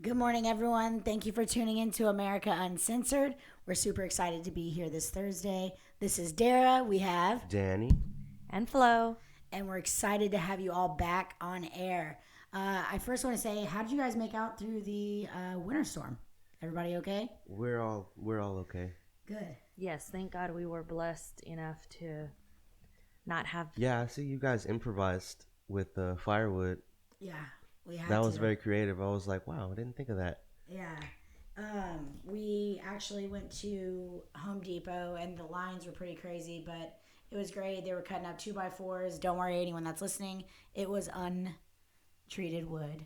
Good morning, everyone. Thank you for tuning in to America Uncensored. We're super excited to be here this Thursday. This is Dara. We have, Danny. And Flo. and we're excited to have you all back on air. I first want to say, how did you guys make out through the winter storm? Everybody okay? We're all okay. Good. Yes, thank God we were blessed enough to not have. Yeah, I see you guys improvised with firewood. Yeah, we had That was to. very creative. I was like, wow, I didn't think of that. Yeah. We actually went to Home Depot and the lines were pretty crazy, but it was great. They were cutting up 2x4s. Don't worry, anyone that's listening, it was untreated wood.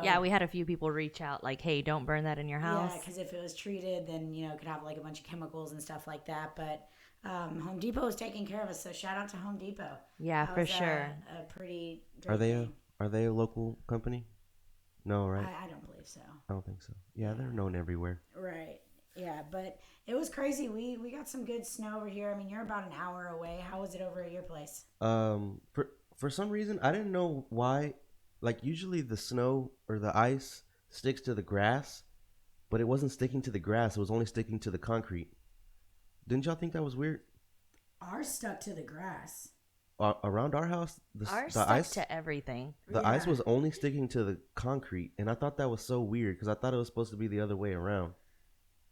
Yeah, we had a few people reach out like, hey, don't burn that in your house. Yeah, because if it was treated, then it could have like a bunch of chemicals and stuff like that. But Home Depot was taking care of us, so shout out to Home Depot. Yeah, That for was sure. a pretty Are great they thing. are they a local company? No, right? I don't believe so. I don't think so. Yeah, they're known everywhere. Right. Yeah, but it was crazy. We got some good snow over here. I mean, you're about an hour away. How was it over at your place? For some reason, I didn't know why. Like usually, the snow or the ice sticks to the grass, but it wasn't sticking to the grass. It was only sticking to the concrete. Didn't y'all think that was weird? Ours stuck to the grass. Around our house, Ours the stuck ice to everything. the Yeah. ice was only sticking to the concrete, and I thought that was so weird because I thought it was supposed to be the other way around.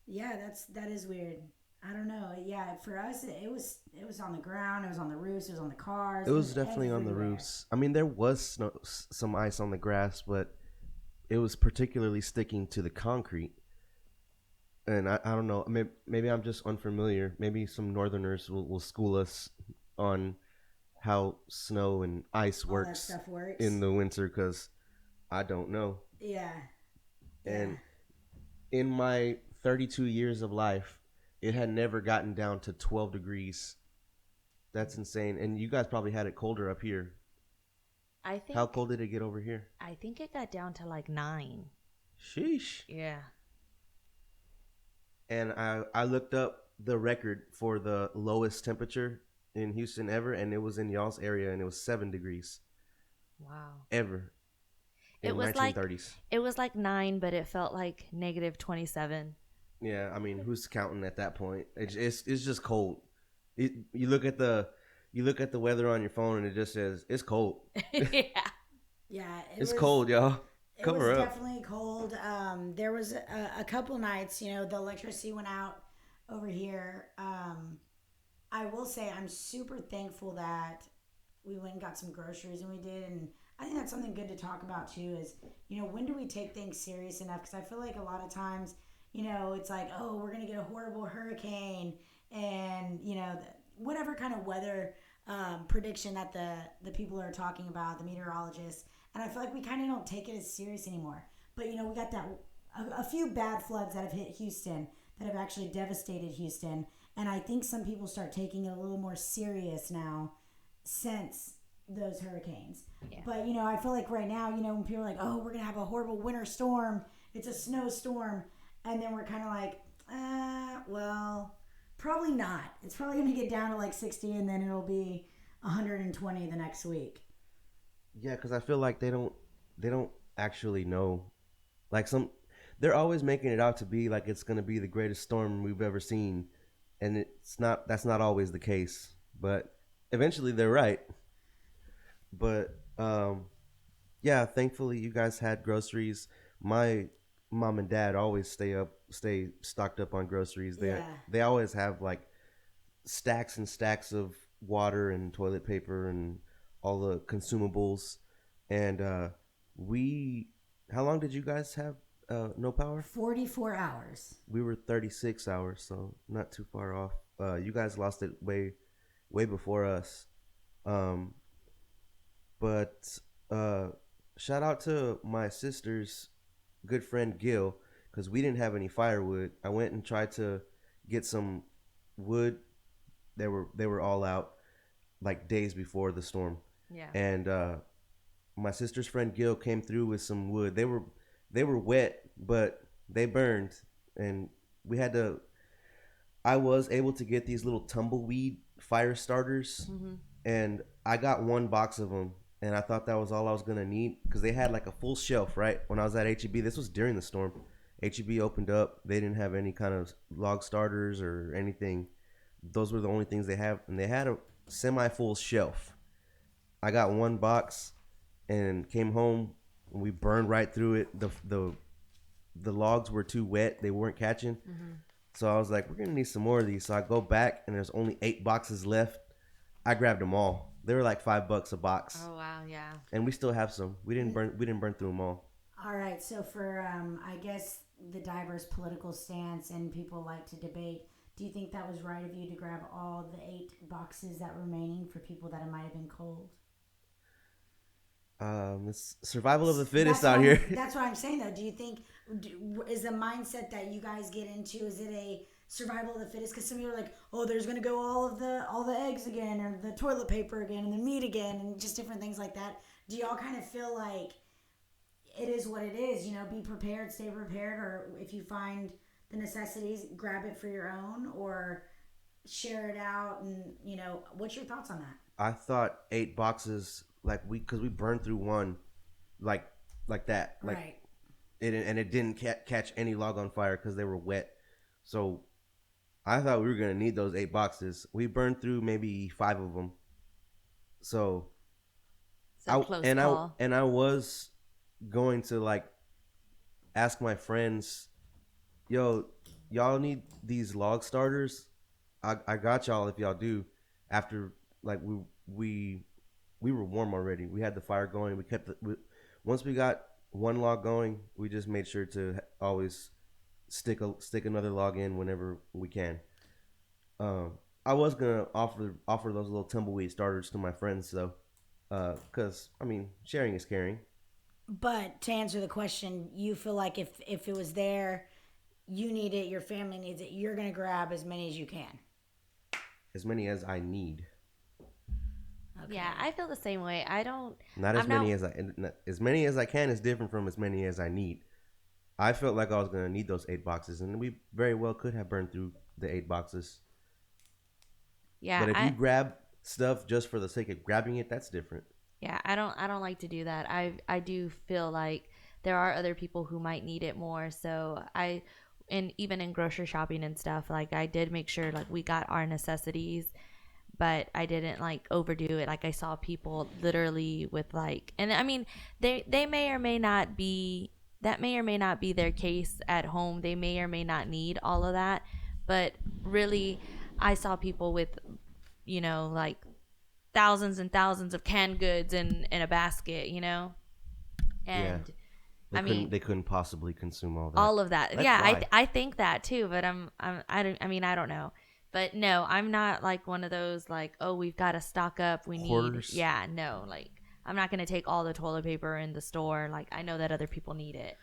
Yeah, that is weird. I don't know. Yeah, for us, it was on the ground. It was on the roofs. It was on the cars. It It was was definitely on the everywhere. roofs. I mean, there was some ice on the grass, but it was particularly sticking to the concrete. And I don't know. Maybe I'm just unfamiliar. Maybe some northerners will school us on how snow and ice All that works stuff works. in the winter because I don't know. Yeah. Yeah. And in my 32 years of life, it had never gotten down to 12 degrees. That's insane. And you guys probably had it colder up here. I think How cold did it get over here? I think it got down to like 9. Sheesh. Yeah. And I looked up the record for the lowest temperature in Houston ever, and it was in y'all's area, and it was 7 degrees Wow. ever It in was like 1930s. it was like 9, but it felt like negative 27. Yeah, I mean, who's counting at that point? It's just cold. You look at the weather on your phone, and it just says it's cold. Yeah. Yeah. It's cold, y'all. It was Cover up. definitely cold. There was a couple nights, the electricity went out over here. I will say I'm super thankful that we went and got some groceries and we did. And I think that's something good to talk about too is, when do we take things serious enough? Because I feel like a lot of times, it's like, oh, we're going to get a horrible hurricane and, whatever kind of weather prediction that the people are talking about, the meteorologists. And I feel like we kind of don't take it as serious anymore. But, we got a few bad floods that have hit Houston that have actually devastated Houston. And I think some people start taking it a little more serious now since those hurricanes. Yeah. But, I feel like right now, when people are like, oh, we're going to have a horrible winter storm, it's a snowstorm. And then we're kind of like, well, probably not. It's probably going to get down to like 60 and then it'll be 120 the next week. Yeah, because I feel like they don't actually know. Like they're always making it out to be like it's gonna be the greatest storm we've ever seen, and it's not. That's not always the case. But eventually they're right. But yeah, thankfully you guys had groceries. My mom and dad always stay stocked up on groceries. They Yeah. they always have like stacks and stacks of water and toilet paper and all the consumables. And we, how long did you guys have no power? 44 hours. We were 36 hours, so not too far off. You guys lost it way before us. Um, but shout out to my sister's good friend Gil, because we didn't have any firewood. I went and tried to get some wood. They were all out like days before the storm. Yeah. And my sister's friend Gil came through with some wood. They were wet, but they burned, and we had to. I was able to get these little tumbleweed fire starters, Mm-hmm. and I got one box of them, and I thought that was all I was gonna need because they had like a full shelf right when I was at HEB. This was during the storm. HEB opened up. They didn't have any kind of log starters or anything. Those were the only things they have, and they had a semi-full shelf. I got one box and came home. And we burned right through it. The logs were too wet. They weren't catching. Mm-hmm. So I was like, we're gonna need some more of these. So I go back and there's only 8 boxes left. I grabbed them all. They were like $5 a box. Oh wow, yeah. And we still have some. We didn't burn through them all. All right. So for I guess the diverse political stance and people like to debate. Do you think that was right of you to grab all the 8 boxes that were remaining for people that it might have been cold? It's survival of the fittest out here. That's what I'm saying though. Do you think is the mindset that you guys get into? Is it a survival of the fittest? Because some people are like, oh, there's gonna go all the eggs again, or the toilet paper again, and the meat again, and just different things like that. Do y'all kind of feel like it is what it is? You know, be prepared, stay prepared, or if you find the necessities, grab it for your own, or share it out, and you know, what's your thoughts on that? I thought 8 boxes, like because we burned through one, like that, like right. It didn't catch any log on fire because they were wet. So I thought we were gonna need those 8 boxes. We burned through maybe 5 of them. So close call. I was going to like ask my friends, yo, y'all need these log starters? I got y'all if y'all do. After like we were warm already. We had the fire going. We kept once we got one log going, we just made sure to always stick another log in whenever we can. I was gonna offer those little tumbleweed starters to my friends though, because I mean sharing is caring. But to answer the question, you feel like if it was there, you need it, your family needs it, you're gonna grab as many as you can. As many as I need. Okay. Yeah, I feel the same way. As many as I can is different from as many as I need. I felt like I was gonna need those 8 boxes, and we very well could have burned through the 8 boxes. Yeah, but if you grab stuff just for the sake of grabbing it, that's different. Yeah, I don't like to do that. I do feel like there are other people who might need it more. So and even in grocery shopping and stuff, like I did make sure like we got our necessities, but I didn't like overdo it. Like I saw people literally with like, and I mean, they may or may not be, that may or may not be their case at home. They may or may not need all of that, but really I saw people with, you know, like thousands and thousands of canned goods in a basket, you know? And yeah. They couldn't possibly consume all that. All of that. That's yeah, I think that too, but I don't know. But no, I'm not like one of those like, oh, we've got to stock up. We Hoarders. Need, yeah, no, like I'm not going to take all the toilet paper in the store. Like I know that other people need it.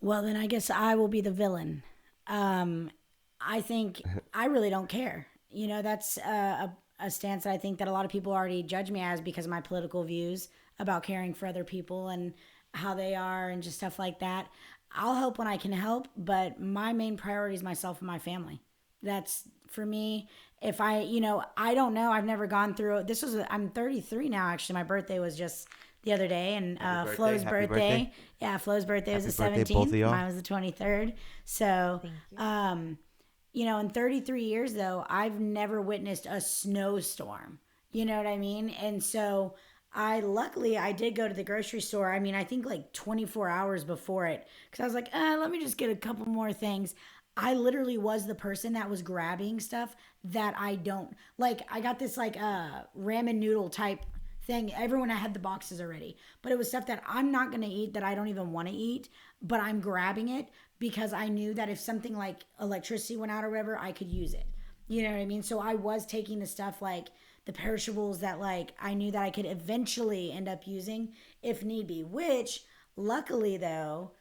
Well, then I guess I will be the villain. I think I really don't care. You know, that's a stance that I think that a lot of people already judge me as because of my political views about caring for other people and how they are and just stuff like that. I'll help when I can help, but my main priority is myself and my family. That's for me. If I don't know. I've never gone through this. I'm 33 now. Actually, my birthday was just the other day, and Flo's birthday. Yeah, Flo's birthday was the 17th. Mine was the 23rd. So, in 33 years though, I've never witnessed a snowstorm. You know what I mean? And so luckily I did go to the grocery store. I mean, I think like 24 hours before it, because I was like, let me just get a couple more things. I literally was the person that was grabbing stuff that I don't like. I got this like ramen noodle type thing. Everyone had the boxes already, but it was stuff that I'm not going to eat, that I don't even want to eat, but I'm grabbing it because I knew that if something like electricity went out or whatever, I could use it. You know what I mean? So I was taking the stuff like the perishables that like I knew that I could eventually end up using if need be, which luckily though,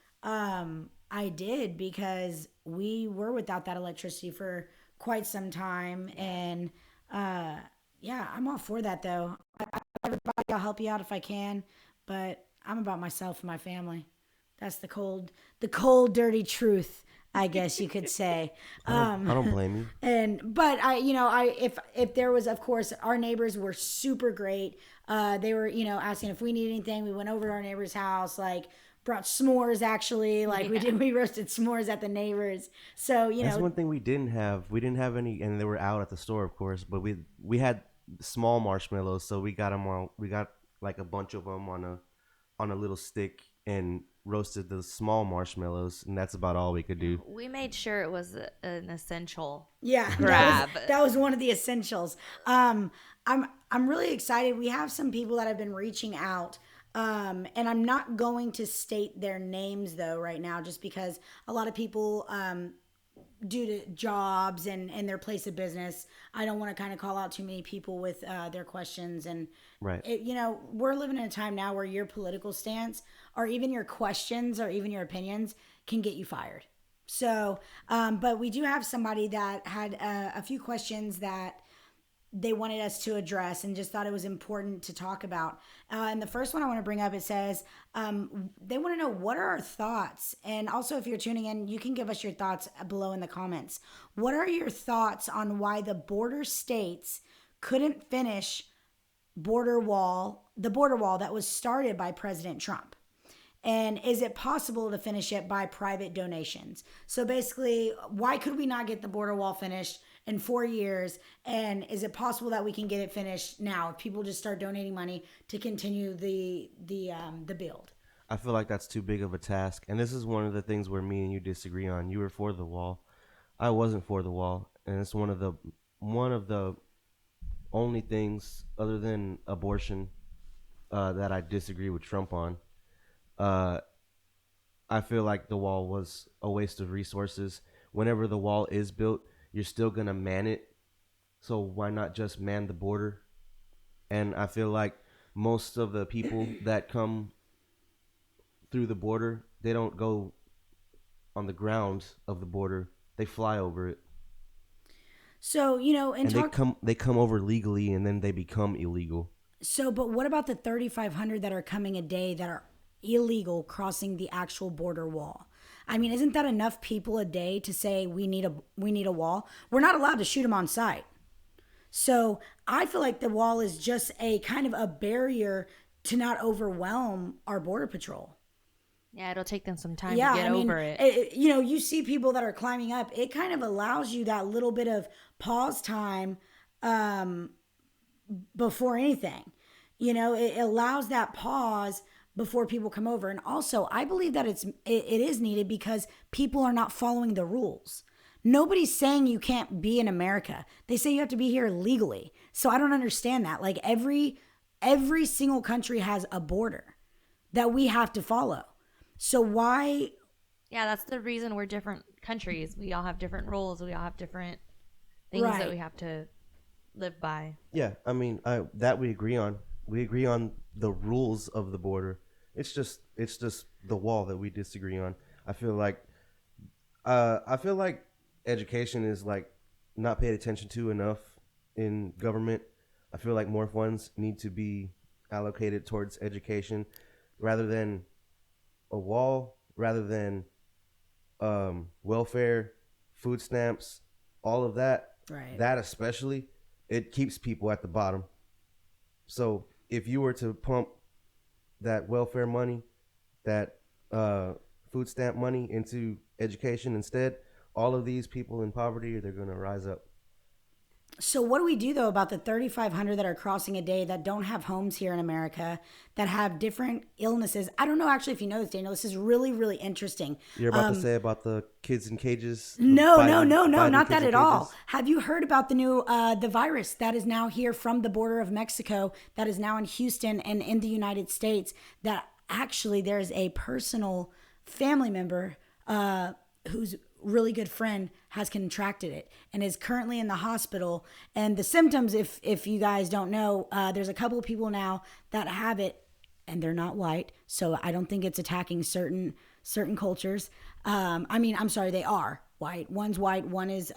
I did, because we were without that electricity for quite some time. And I'm all for that though. Everybody, I'll help you out if I can, but I'm about myself and my family. That's the cold, dirty truth I guess you could say. I don't blame you. But if there was, of course, our neighbors were super great. They were, asking if we need anything. We went over to our neighbor's house, like brought s'mores actually. Like we roasted s'mores at the neighbors. So, That's one thing we didn't have. We didn't have any, and they were out at the store, of course. But we had small marshmallows, so we got them all. We got like a bunch of them on a little stick and roasted the small marshmallows, and that's about all we could do. We made sure it was an essential yeah, grab. that was one of the essentials. I'm really excited. We have some people that have been reaching out. And I'm not going to state their names though right now, just because a lot of people, due to jobs and their place of business, I don't want to kind of call out too many people with their questions. And Right. we're living in a time now where your political stance or even your questions or even your opinions can get you fired. So, but we do have somebody that had a few questions that they wanted us to address and just thought it was important to talk about. And the first one I want to bring up, it says, they want to know, what are our thoughts? And also, if you're tuning in, you can give us your thoughts below in the comments. What are your thoughts on why the border states couldn't finish the border wall that was started by President Trump? And is it possible to finish it by private donations? So basically, why could we not get the border wall finished in 4 years? And is it possible that we can get it finished now if people just start donating money to continue the build? I feel like that's too big of a task, and this is one of the things where me and you disagree on. You were for the wall, I wasn't for the wall, and it's one of the only things other than abortion that I disagree with Trump on. I feel like the wall was a waste of resources. Whenever the wall is built, you're still gonna man it, so why not just man the border? And I feel like most of the people that come through the border, they don't go on the ground of the border, they fly over it. So, and they come over legally, and then they become illegal. So, but what about the 3,500 that are coming a day that are illegal crossing the actual border wall? I mean, isn't that enough people a day to say we need a wall? We're not allowed to shoot them on sight. So I feel like the wall is just a kind of a barrier to not overwhelm our border patrol. Yeah, it'll take them some time to get over it. You see people that are climbing up. It kind of allows you that little bit of pause time before anything. It allows that pause before people come over. And also, I believe that it is needed because people are not following the rules. Nobody's saying you can't be in America. They say you have to be here legally. So I don't understand that. Like every single country has a border that we have to follow. So why? Yeah, that's the reason we're different countries. We all have different rules. We all have different things that we have to live by. Yeah, I mean, that we agree on. We agree on the rules of the border. It's just the wall that we disagree on. I feel like education is like not paid attention to enough in government. I feel like more funds need to be allocated towards education rather than a wall, rather than welfare, food stamps, all of that. Right. That especially, it keeps people at the bottom. So if you were to pump that welfare money, that food stamp money into education instead, all of these people in poverty, they're going to rise up. So what do we do, though, about the 3,500 that are crossing a day that don't have homes here in America, that have different illnesses? I don't know, actually, if you know this, Daniel. This is really, really interesting. You're about to say about the kids in cages? No, not that at all. Have you heard about the new the virus that is now here from the border of Mexico, that is now in Houston and in the United States, that actually there's a personal family member who's really good friend has contracted it and is currently in the hospital. And the symptoms, if you guys don't know, there's a couple of people now that have it, and they're not white, so I don't think it's attacking certain cultures. I'm sorry, they are white. One's white, one is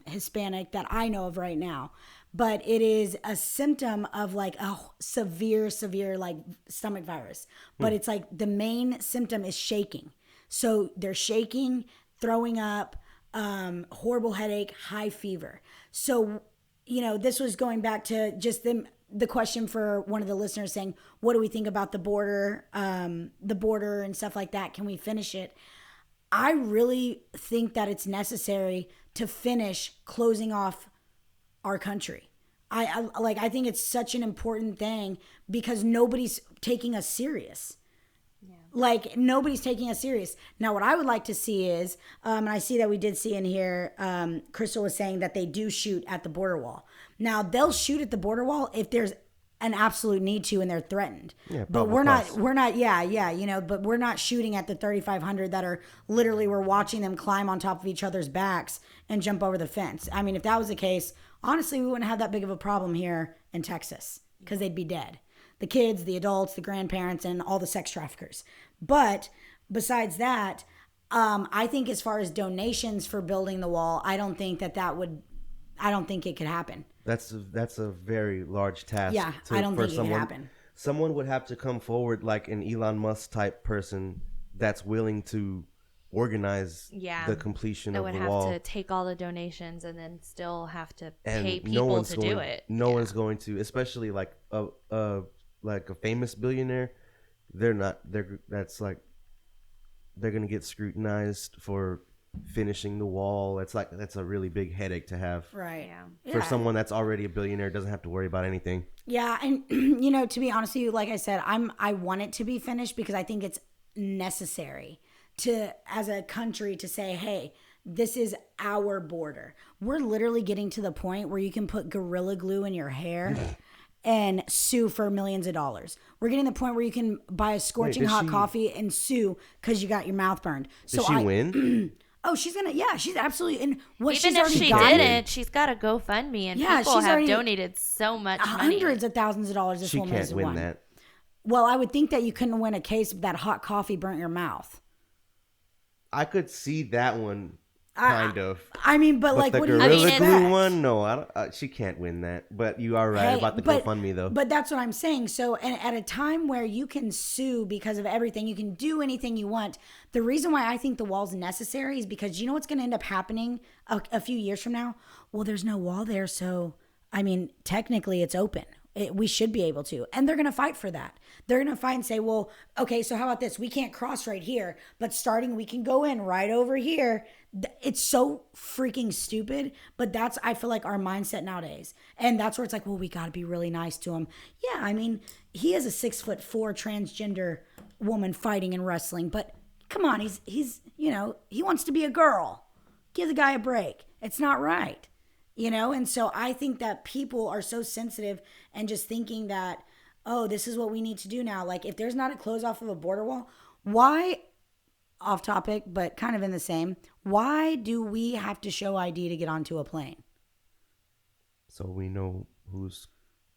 Hispanic that I know of right now. But it is a symptom of like a severe like stomach virus. But it's like the main symptom is shaking. So they're shaking. throwing up, horrible headache, high fever. So, this was going back to just the question for one of the listeners saying, what do we think about the border and stuff like that? Can we finish it? I really think that it's necessary to finish closing off our country. I think it's such an important thing because nobody's taking us serious. Yeah. Like nobody's taking us serious. Now, what I would like to see is, and I see that we did see in here, Crystal was saying that they do shoot at the border wall. Now they'll shoot at the border wall if there's an absolute need to and they're threatened. Yeah, but we're not, but we're not shooting at the 3,500 that are literally, we're watching them climb on top of each other's backs and jump over the fence. I mean, if that was the case, honestly, we wouldn't have that big of a problem here in Texas because they'd be dead. The kids, the adults, the grandparents, and all the sex traffickers. But besides that, I think as far as donations for building the wall, I don't think it could happen. That's a very large task. Yeah, I don't think it could happen. Someone would have to come forward like an Elon Musk type person that's willing to organize the completion of the wall. They would have to take all the donations and then still have to pay people to do it. No one's going to, especially like a famous billionaire. They're going to get scrutinized for finishing the wall. That's a really big headache to have. Right. Yeah. For someone that's already a billionaire, doesn't have to worry about anything. Yeah, and to be honest with you, like I said, I want it to be finished because I think it's necessary to, as a country, to say, hey, this is our border. We're literally getting to the point where you can put Gorilla Glue in your hair and sue for millions of dollars. We're getting to the point where you can buy a scorching hot coffee and sue because you got your mouth burned. Did she win? Oh, she's absolutely in what Even she's if already she gotten. Didn't, she's got a GoFundMe, and people have donated so much money. Hundreds of thousands of dollars this woman has won. She can't win that. Well, I would think that you couldn't win a case that hot coffee burnt your mouth. I could see that one, kind of. I mean, but like, the what do you Gorilla expect? Glue one? No, I don't, she can't win that. But you are right about the GoFundMe, though. But that's what I'm saying. So, and at a time where you can sue because of everything, you can do anything you want. The reason why I think the wall's necessary is because you know what's going to end up happening a few years from now? Well, there's no wall there, so I mean, technically, it's open. We should be able to. And they're going to fight for that. They're going to fight and say, well, okay, so how about this? We can't cross right here, but we can go in right over here. It's so freaking stupid, but that's, I feel like, our mindset nowadays. And that's where it's like, well, we got to be really nice to him. Yeah, I mean, he is a 6'4" transgender woman fighting and wrestling, but come on, he's he wants to be a girl. Give the guy a break. It's not right. And so I think that people are so sensitive and just thinking that, oh, this is what we need to do now. Like, if there's not a close off of a border wall, why, off topic, but kind of in the same, why do we have to show ID to get onto a plane? So we know who's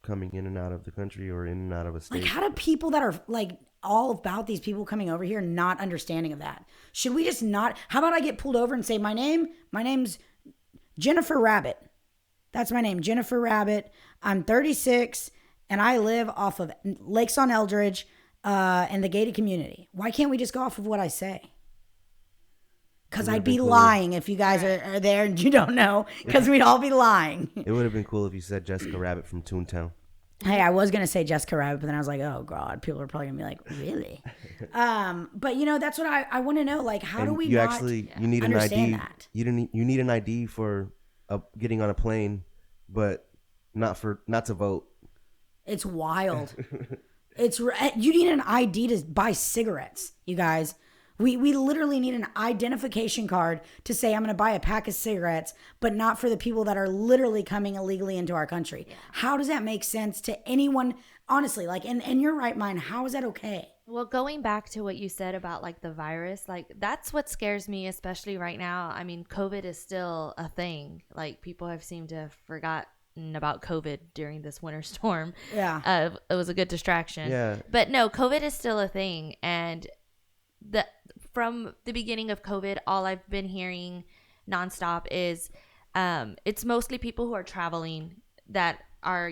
coming in and out of the country or in and out of a state. Like, how do people that are like all about these people coming over here not understanding of that? Should we just not? How about I get pulled over and say, my name's Jennifer Rabbit. That's my name, Jennifer Rabbit. I'm 36, and I live off of Lakes on Eldridge and the gated community. Why can't we just go off of what I say? Because I'd be lying if you guys are there and you don't know, because we'd all be lying. It would have been cool if you said Jessica Rabbit from Toontown. Hey, I was going to say Jessica Rabbit, but then I was like, oh, God, people are probably going to be like, really? But, that's what I want to know. Like, how do we you not you need understand an ID. that? You need an ID for getting on a plane, but not to vote. It's wild. You need an ID to buy cigarettes, you guys. We literally need an identification card to say I'm going to buy a pack of cigarettes, but not for the people that are literally coming illegally into our country. Yeah. How does that make sense to anyone? Honestly, like in your right mind, how is that okay? Well, going back to what you said about like the virus, like that's what scares me, especially right now. I mean, COVID is still a thing. Like people have seemed to have forgotten about COVID during this winter storm. Yeah. It was a good distraction. Yeah. But no, COVID is still a thing. And from the beginning of COVID, all I've been hearing nonstop is it's mostly people who are traveling that are,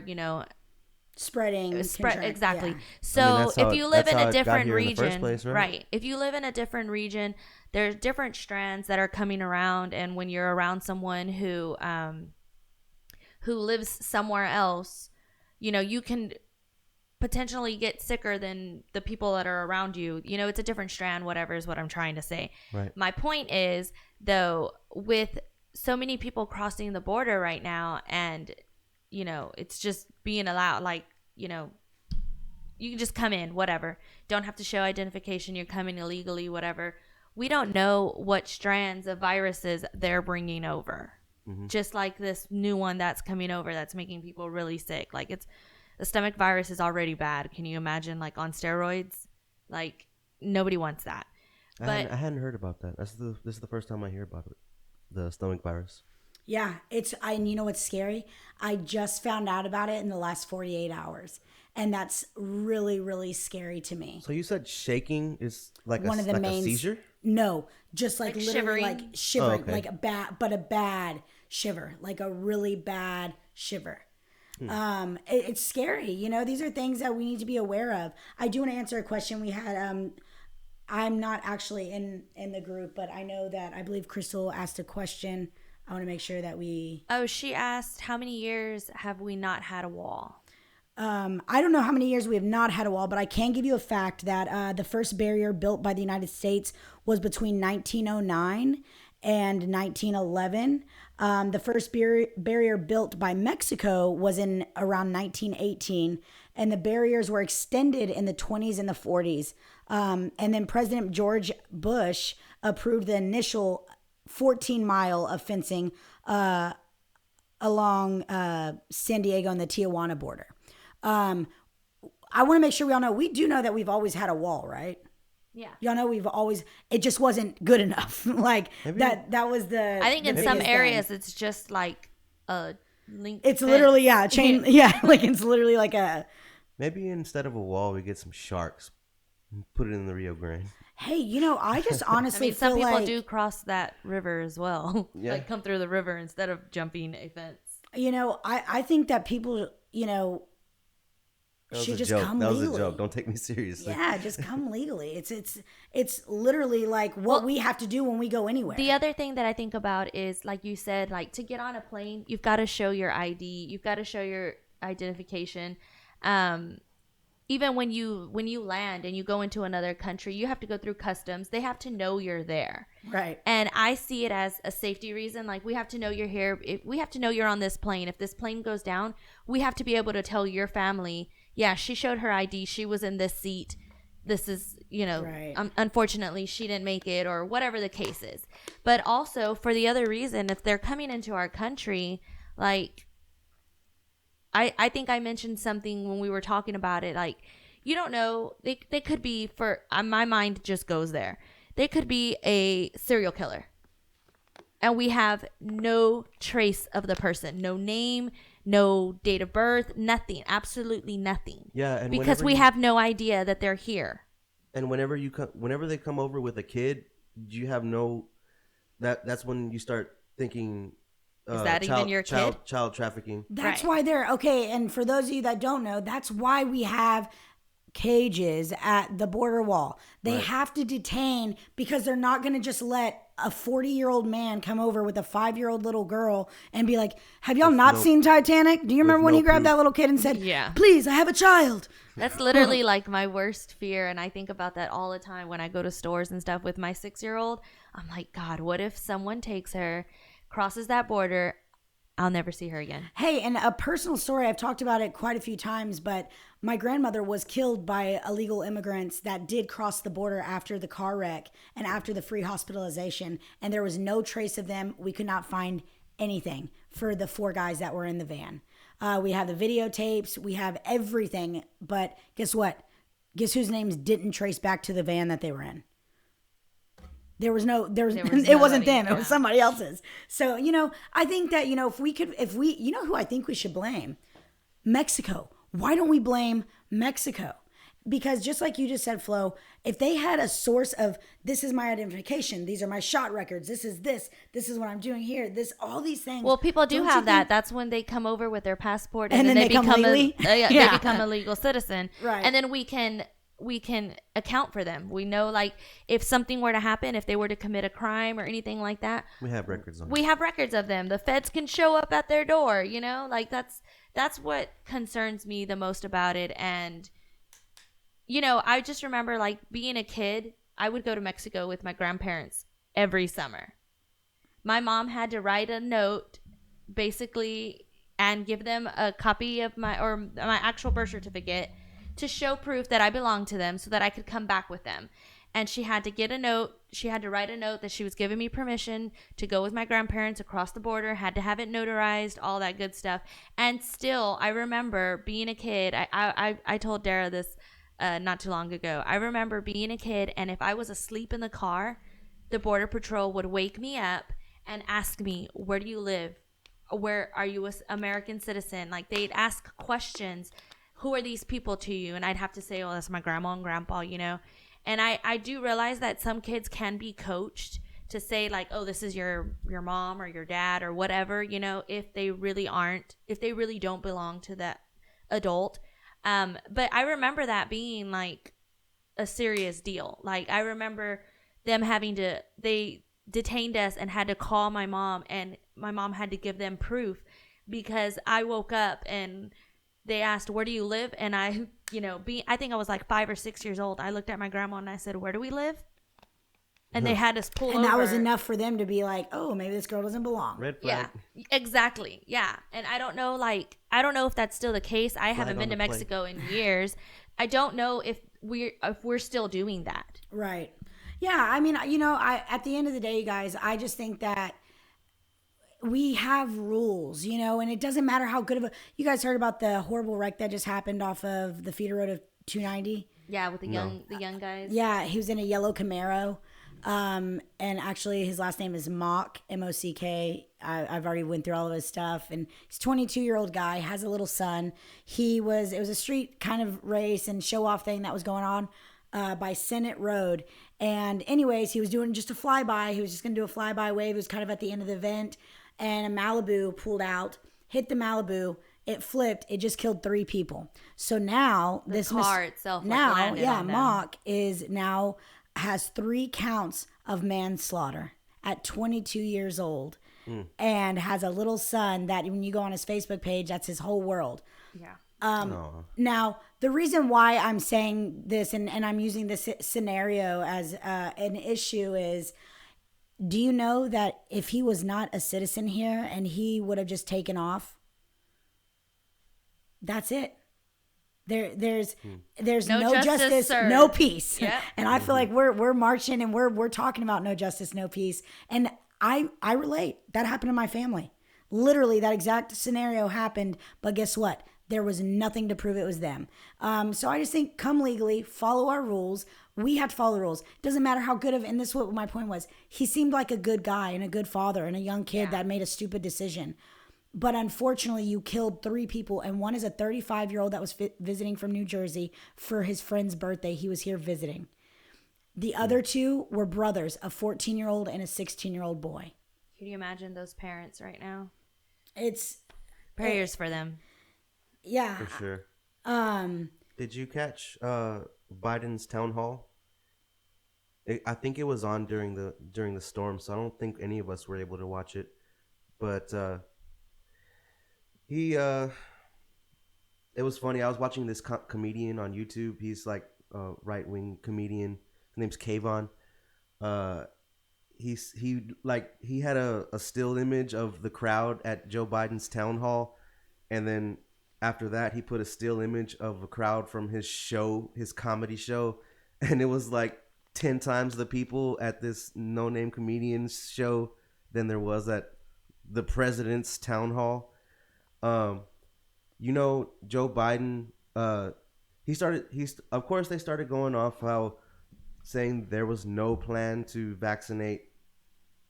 spreading. Exactly. Yeah. So that's how if you live that's in how a it got different here in the first region, place, right? right? If you live in a different region, there's different strands that are coming around, and when you're around someone who lives somewhere else, you can potentially get sicker than the people that are around you. It's a different strand, whatever is what I'm trying to say. Right. My point is, though, with so many people crossing the border right now, and it's just being allowed, like, you can just come in, whatever, don't have to show identification, you're coming illegally, whatever. We don't know what strands of viruses they're bringing over. Just like this new one that's coming over that's making people really sick. Like, the stomach virus is already bad. Can you imagine, like, on steroids? Like, nobody wants that. I hadn't heard about that. This is the first time I hear about it, the stomach virus. Yeah, and you know what's scary? I just found out about it in the last 48 hours. And that's really, really scary to me. So you said shaking is like One of the main a seizure? No, just like literally shivering? like shivering, Oh, okay. like a bad shiver, like a really bad shiver. It's scary. These are things that we need to be aware of. I do want to answer a question we had. I'm not actually in the group, but I know that I believe Crystal asked a question. I want to make sure that we. Oh, she asked, how many years have we not had a wall? I don't know how many years we have not had a wall, but I can give you a fact that the first barrier built by the United States was between 1909 and 1911. The first barrier built by Mexico was in around 1918, and the barriers were extended in the 20s and the 40s. And then President George Bush approved the initial 14-mile of fencing along San Diego and the Tijuana border. I want to make sure we all know, we do know that we've always had a wall, right? Yeah. Y'all know it just wasn't good enough. Like that was the. I think in the some biggest areas thing. it's just like a link. It's fence. literally, a chain. Yeah. Like it's literally like a. Maybe instead of a wall, we get some sharks, and put it in the Rio Grande. Hey, I just honestly some feel people like, do cross that river as well. Yeah. Like come through the river instead of jumping a fence. I think that people, That was should a just joke. come That was legally. a joke. Don't take me seriously. Yeah, just come legally. It's literally like what we have to do when we go anywhere. The other thing that I think about is, like you said, like to get on a plane, you've got to show your ID, you've got to show your identification. Even when you land and you go into another country, you have to go through customs. They have to know you're there. Right. And I see it as a safety reason. Like, we have to know you're here. We have to know you're on this plane. If this plane goes down, we have to be able to tell your family, yeah, she showed her ID. She was in this seat. This is, Right. Unfortunately, she didn't make it, or whatever the case is. But also, for the other reason, if they're coming into our country, like, I think I mentioned something when we were talking about it. Like, you don't know. They could be, my mind just goes there. They could be a serial killer. And we have no trace of the person. No name, no date of birth, nothing. Absolutely nothing. Yeah, and because we have no idea that they're here. And whenever they come over with a kid, you have no. That's when you start thinking. Is that even your kid? Child trafficking. That's Right. why they're okay. And for those of you that don't know, that's why we have cages at the border wall. They Right. have to detain, because they're not going to just let a 40-year-old man come over with a 5-year-old little girl and be like, have y'all not seen Titanic? Do you remember when no he grabbed proof. that little kid and said, Yeah. please, I have a child? That's literally like my worst fear. And I think about that all the time when I go to stores and stuff with my 6-year-old. I'm like, God, what if someone takes her, crosses that border? I'll never see her again. Hey, and a personal story, I've talked about it quite a few times, but my grandmother was killed by illegal immigrants that did cross the border after the car wreck and after the free hospitalization. And there was no trace of them. We could not find anything for the 4 guys that were in the van. We have the videotapes. We have everything. But guess what? Guess whose names didn't trace back to the van that they were in? It wasn't them. It was somebody else's. So, I think that, if we, who I think we should blame? Mexico. Why don't we blame Mexico? Because just like you just said, Flo, if they had a source of this is my identification, these are my shot records, this is what I'm doing here, this all these things. Well, people do don't have you that. think- That's when they come over with their passport And then they come become legally? they Yeah. become a legal citizen. Right. And then we can account for them. We know, like, if something were to happen, if they were to commit a crime or anything like that, We have records on. we have records of them. The feds can show up at their door, like that's what concerns me the most about it. And I just remember, like, being a kid, I would go to Mexico with my grandparents every summer. My mom had to write a note basically and give them a copy of my actual birth certificate to show proof that I belonged to them so that I could come back with them. And she had to write a note that she was giving me permission to go with my grandparents across the border, had to have it notarized, all that good stuff. And still, I remember being a kid. I told Dara this not too long ago. I remember being a kid, and if I was asleep in the car, the Border Patrol would wake me up and ask me, where do you live? Where are you an American citizen? Like, they'd ask questions. Who are these people to you? And I'd have to say, oh, that's my grandma and grandpa, And I do realize that some kids can be coached to say, like, oh, this is your mom or your dad or whatever, if they really don't belong to that adult. But I remember that being like a serious deal. Like, I remember them they detained us and had to call my mom, and my mom had to give them proof because I woke up and they asked, where do you live? And I think I was like 5 or 6 years old. I looked at my grandma and I said, where do we live? And they had us pull over. And that was enough for them to be like, oh, maybe this girl doesn't belong. Red flag. Yeah, exactly. Yeah. And I don't know if that's still the case. I haven't been to Mexico in years. I don't know if we're still doing that. Right. Yeah. I mean, at the end of the day, you guys, I just think that we have rules, and it doesn't matter how good of you guys heard about the horrible wreck that just happened off of the feeder road of 290. Yeah, with the young guys. Yeah, he was in a yellow Camaro. And actually his last name is Mock, M-O-C-K. I've already went through all of his stuff, and he's a 22-year-old guy, has a little son. It was a street kind of race and show off thing that was going on by Senate Road. And anyways, he was doing just a flyby. He was just going to do a flyby wave. It was kind of at the end of the event, and a Malibu pulled out, hit the Malibu. It flipped. It just killed 3 people. So now the car itself landed on them. Mock has 3 counts of manslaughter at 22 years old, and has a little son that when you go on his Facebook page, that's his whole world. Yeah. Now, the reason why I'm saying this and I'm using this scenario as an issue is, do you know that if he was not a citizen here and he would have just taken off, that's it. There's no justice, served. no peace. Yep. And I feel like we're marching and we're talking about no justice, no peace. And I relate. That happened to my family. Literally, that exact scenario happened. But guess what? There was nothing to prove it was them. So I just think, come legally, follow our rules. We have to follow the rules. Doesn't matter how good of, and this is what my point was. He seemed like a good guy and a good father and a young kid that made a stupid decision. But unfortunately, you killed 3 people, and one is a 35-year-old that was visiting from New Jersey for his friend's birthday. He was here visiting. The other 2 were brothers, a 14-year-old and a 16-year-old boy. Can you imagine those parents right now? It's prayers for them. Yeah. For sure. Did you catch Biden's town hall? I think it was on during the storm, so I don't think any of us were able to watch it. But it was funny. I was watching this comedian on YouTube. He's like a right-wing comedian. His name's Kayvon. He had a still image of the crowd at Joe Biden's town hall, and then after that he put a still image of a crowd from his comedy show, and it was like 10 times the people at this no-name comedian's show than there was at the president's town hall. Joe Biden, of course they started going off how saying there was no plan to vaccinate.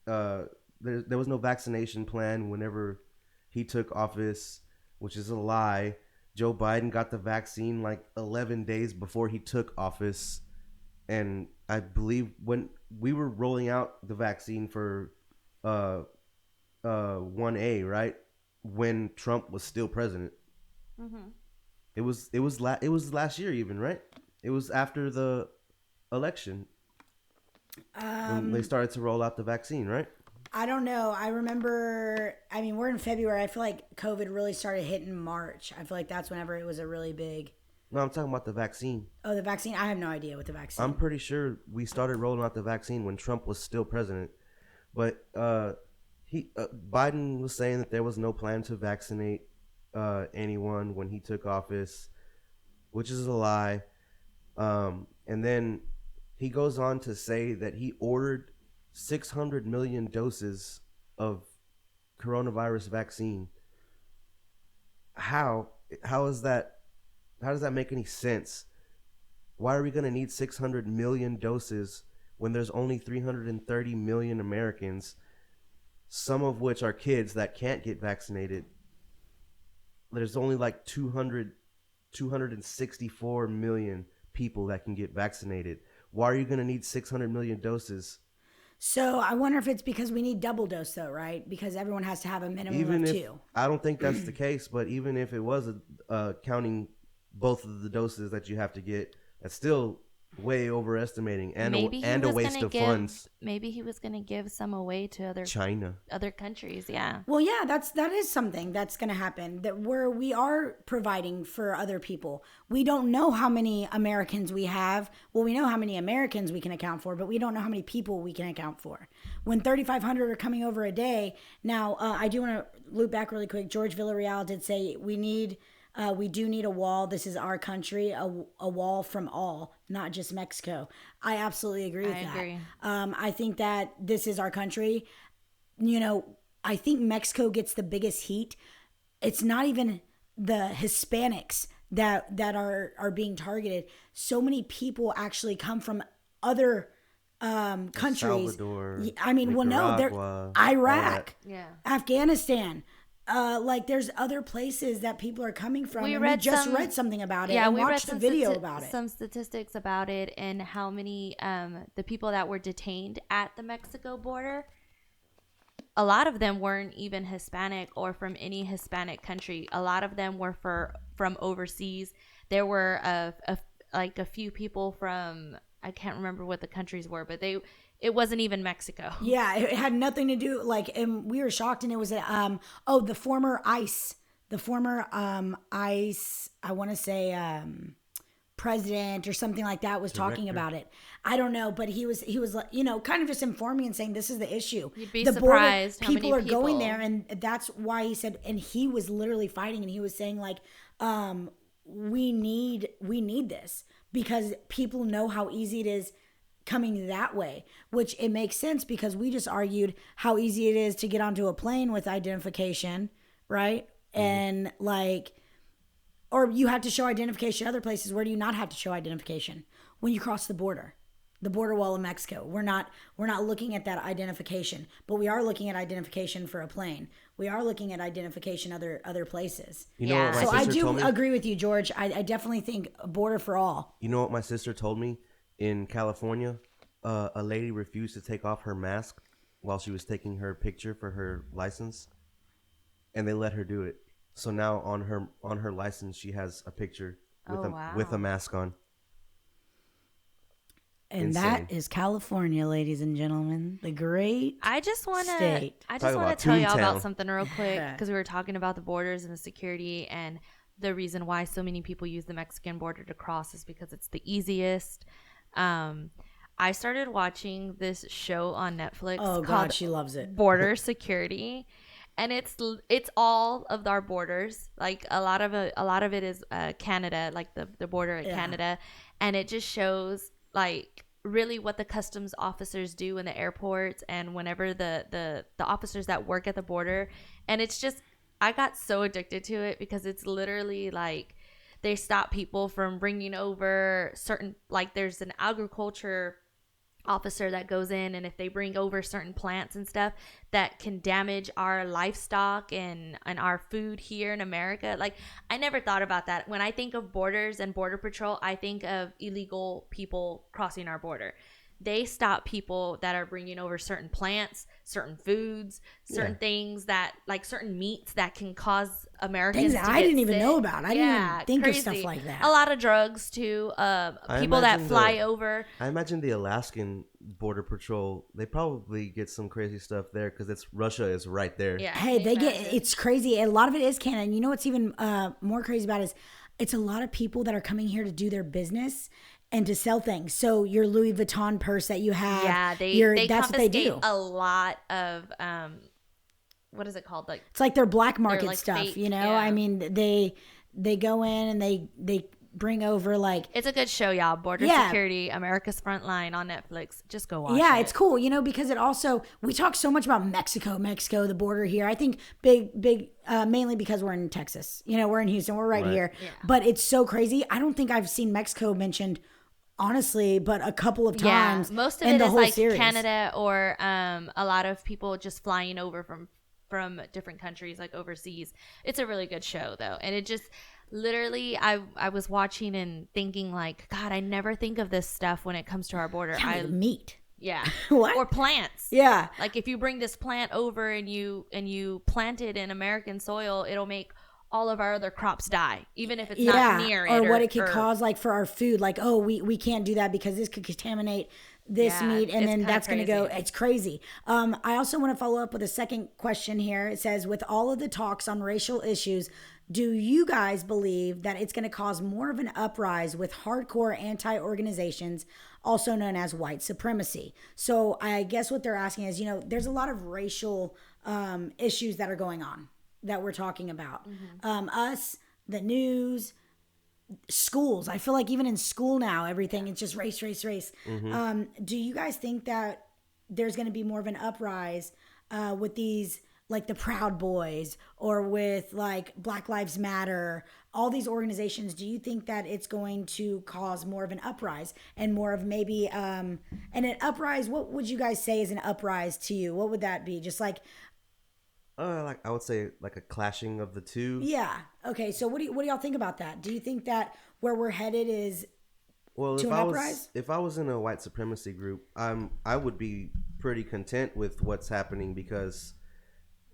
There was no vaccination plan whenever he took office, which is a lie. Joe Biden got the vaccine like 11 days before he took office, and I believe when we were rolling out the vaccine for 1A, right? When Trump was still president. Mm-hmm. It was last year even, right? It was after the election when they started to roll out the vaccine, right? I don't know. I remember, I mean, we're in February. I feel like COVID really started hitting March. I feel like that's whenever it was a really big. No, I'm talking about the vaccine. Oh, the vaccine? I have no idea what the vaccine. I'm pretty sure we started rolling out the vaccine when Trump was still president. But Biden was saying that there was no plan to vaccinate anyone when he took office, which is a lie. And then he goes on to say that he ordered 600 million doses of coronavirus vaccine. How is that? How does that make any sense? Why are we going to need 600 million doses when there's only 330 million Americans, some of which are kids that can't get vaccinated? There's only like 264 million people that can get vaccinated. Why are you going to need 600 million doses? So I wonder if it's because we need double dose, though, right? Because everyone has to have a minimum of 2. I don't think that's the case, but even if it was counting both of the doses that you have to get, that's still way overestimating and a waste of funds. Maybe he was going to give some away to other countries. Yeah. Well, yeah, that is something that's going to happen, that we are providing for other people. We don't know how many Americans we have. Well, we know how many Americans we can account for, but we don't know how many people we can account for. When 3,500 are coming over a day. Now, I do want to loop back really quick. George Villarreal did say we do need a wall. This is our country, a wall from all, not just Mexico. I absolutely agree with that. I agree. I think that this is our country. You know, I think Mexico gets the biggest heat. It's not even the Hispanics that are being targeted. So many people actually come from other countries. Salvador, I mean, well, no, they're Iraq, Afghanistan. Like there's other places that people are coming from. We just read something about it. Yeah, we watched a video about it. Some statistics about it and how many the people that were detained at the Mexico border. A lot of them weren't even Hispanic or from any Hispanic country. A lot of them were from overseas. There were a few people from, I can't remember what the countries were, but it wasn't even Mexico. Yeah, it had nothing to do, and we were shocked, and it was the former ICE, I want to say president or something like that was talking about it. I don't know, but he was kind of just informing and saying this is the issue. You'd be surprised how many people are going there, and that's why he said, and he was literally fighting, and he was saying like, we need this because people know how easy it is coming that way, which it makes sense because we just argued how easy it is to get onto a plane with identification, right? And or you have to show identification other places. Where do you not have to show identification? When you cross the border wall of Mexico. We're not looking at that identification, but we are looking at identification for a plane. We are looking at identification other places. You know what my so I sister told do me? agree with you, George. I definitely think border for all. You know what my sister told me? In California, a lady refused to take off her mask while she was taking her picture for her license, and they let her do it. So now on her license, she has a picture with a mask on. And Insane. That is California, ladies and gentlemen, the great I just want to tell y'all about something real quick because we were talking about the borders and the security, and the reason why so many people use the Mexican border to cross is because it's the easiest. I started watching this show on Netflix. Oh God, she loves it. Border Security, and it's all of our borders. Like a lot of it is Canada, like the border at Canada, and it just shows like really what the customs officers do in the airports and whenever the officers that work at the border, and it's just I got so addicted to it because it's literally like they stop people from bringing over certain, like there's an agriculture officer that goes in, and if they bring over certain plants and stuff that can damage our livestock and our food here in America. Like, I never thought about that. When I think of borders and border patrol, I think of illegal people crossing our border. They stop people that are bringing over certain plants, certain foods, certain things that, like certain meats that can cause Americans Things that to I get didn't even sick. know about. I didn't even think of stuff like that. A lot of drugs too. People that fly over. I imagine the Alaskan border patrol, they probably get some crazy stuff there because it's Russia is right there. Yeah. Hey, they get, it's crazy. A lot of it is Canada. And you know what's even more crazy about it is it's a lot of people that are coming here to do their business and to sell things. So your Louis Vuitton purse that you have, yeah, they that's what they do. a lot of what is it called? Like, it's like their black market like stuff, fake, you know? yeah. I mean, they go in and they bring over like, it's a good show, y'all. Border Security, America's Frontline on Netflix. Just go watch it. Yeah, it's cool, you know, because it also, we talk so much about Mexico, the border here. I think big, mainly because we're in Texas. You know, we're in Houston, we're right here. Yeah. But it's so crazy. I don't think I've seen Mexico mentioned, honestly, but a couple of times. Yeah, most of in it the is whole like series. Canada or a lot of people just flying over from different countries, like overseas. It's a really good show though, and it just literally I was watching and thinking like, God, I never think of this stuff when it comes to our border. Meat. Yeah. What? Or plants. Yeah. Like if you bring this plant over and you plant it in American soil, it'll make all of our other crops die, even if it's not near it. Or what it could cause, like for our food, like, oh, we can't do that because this could contaminate this meat, and then that's going to go, it's crazy. I also want to follow up with a second question here. It says, with all of the talks on racial issues, do you guys believe that it's going to cause more of an uprise with hardcore anti-organizations, also known as white supremacy? So I guess what they're asking is, you know, there's a lot of racial issues that are going on that we're talking about. Us, the news, schools. I feel like even in school now, everything, it's just race. Do you guys think that there's going to be more of an uprise with these, like the Proud Boys, or with like Black Lives Matter, all these organizations? Do you think that it's going to cause more of an uprise and more of maybe and an uprise? What would you guys say is an uprise to you? What would that be? Just like like I would say like a clashing of the two. Yeah. Okay. So what do y'all think about that? Do you think that where we're headed is to an uprise? If I was in a white supremacy group, I would be pretty content with what's happening, because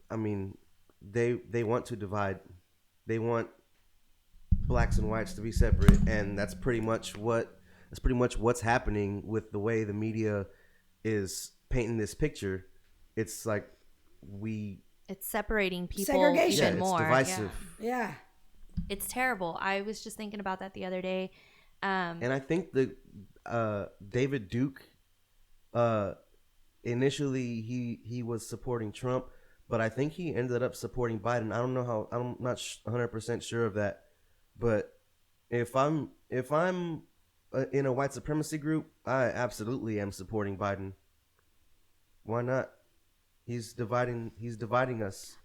I mean, they want to divide. They want blacks and whites to be separate, and that's pretty much what's happening with the way the media is painting this picture. It's like it's separating people segregation. even more. It's divisive. Yeah. It's terrible. I was just thinking about that the other day. And I think the David Duke, initially he was supporting Trump, but I think he ended up supporting Biden. I don't know how. I'm not 100% sure of that. But if I'm in a white supremacy group, I absolutely am supporting Biden. Why not? He's dividing us.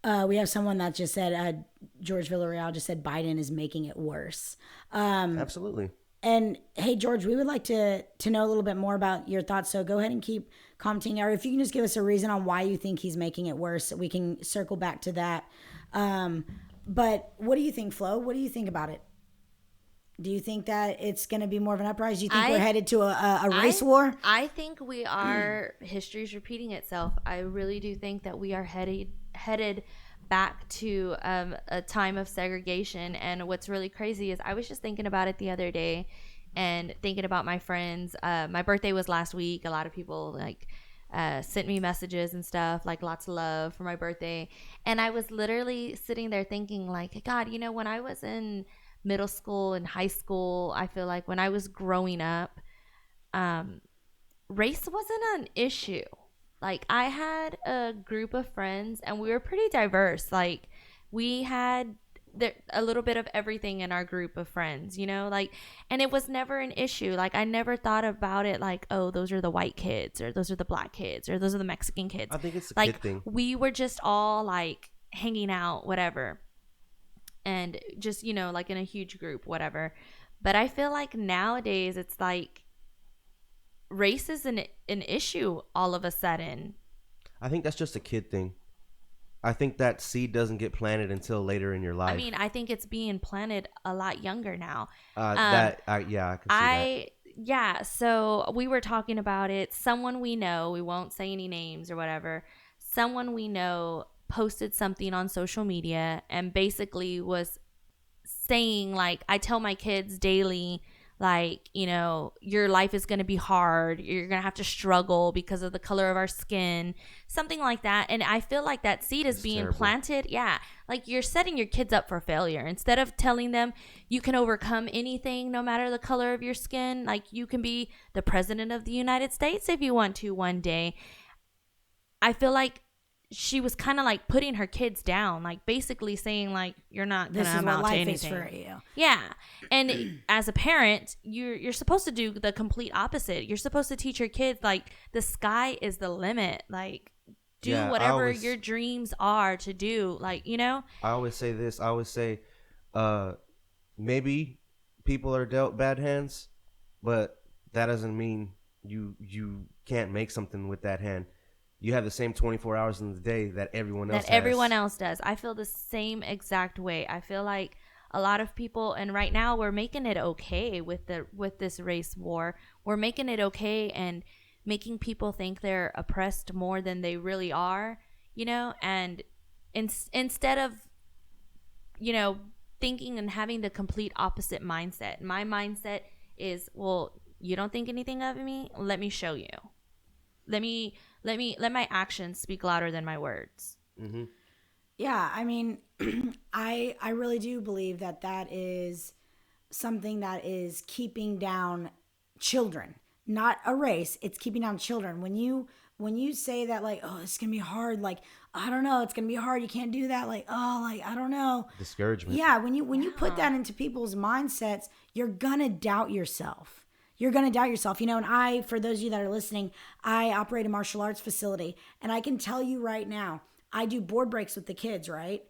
We have someone that just said, George Villarreal just said Biden is making it worse. Absolutely. And hey, George, we would like to know a little bit more about your thoughts. So go ahead and keep commenting, or if you can just give us a reason on why you think he's making it worse, we can circle back to that. But what do you think, Flo? What do you think about it? Do you think that it's going to be more of an uprising? Do you think we're headed to a race war? I think we are. History's repeating itself. I really do think that we are headed back to a time of segregation. And what's really crazy is I was just thinking about it the other day and thinking about my friends. My birthday was last week. A lot of people sent me messages and stuff, like lots of love for my birthday. And I was literally sitting there thinking like, God, you know, when I was in middle school and high school, I feel like when I was growing up, race wasn't an issue. Like I had a group of friends and we were pretty diverse. Like we had a little bit of everything in our group of friends, you know, like, and it was never an issue. Like I never thought about it like, oh, those are the white kids, or those are the black kids, or those are the Mexican kids. I think it's a like kid thing. We were just all like hanging out, whatever, and just, you know, like in a huge group, whatever. But I feel like nowadays it's like race is an issue all of a sudden. I think that's just a kid thing. I think that seed doesn't get planted until later in your life. I mean, I think it's being planted a lot younger now. Yeah, I can see that. Yeah, so we were talking about it. Someone we know, we won't say any names or whatever, someone we know posted something on social media and basically was saying, like, I tell my kids daily, like, you know, your life is going to be hard. You're going to have to struggle because of the color of our skin, something like that. And I feel like that seed is being planted. Yeah. Like, you're setting your kids up for failure instead of telling them you can overcome anything, no matter the color of your skin. Like, you can be the president of the United States if you want to one day. I feel like she was kind of like putting her kids down, like basically saying, like, you're not gonna amount to anything. This is what life is for you. Yeah. And as a parent, you're supposed to do the complete opposite. You're supposed to teach your kids, like, the sky is the limit. Like, do whatever your dreams are to do. Like, you know, I always say this. I always say, maybe people are dealt bad hands, but that doesn't mean you can't make something with that hand. You have the same 24 hours in the day that everyone else has. That everyone else does. I feel the same exact way. I feel like a lot of people, and right now we're making it okay with this race war. We're making it okay and making people think they're oppressed more than they really are, you know? And instead of, you know, thinking and having the complete opposite mindset. My mindset is, well, you don't think anything of me? Let me show you. Let my actions speak louder than my words. Mm-hmm. Yeah, I mean, I really do believe that is something that is keeping down children, not a race. It's keeping down children. When you say that, like, oh, it's gonna be hard, like, I don't know, it's gonna be hard, you can't do that, like, oh, like, I don't know, discouragement. Yeah, when you put that into people's mindsets, you're gonna doubt yourself. You're going to doubt yourself, you know, and for those of you that are listening, I operate a martial arts facility, and I can tell you right now, I do board breaks with the kids, right?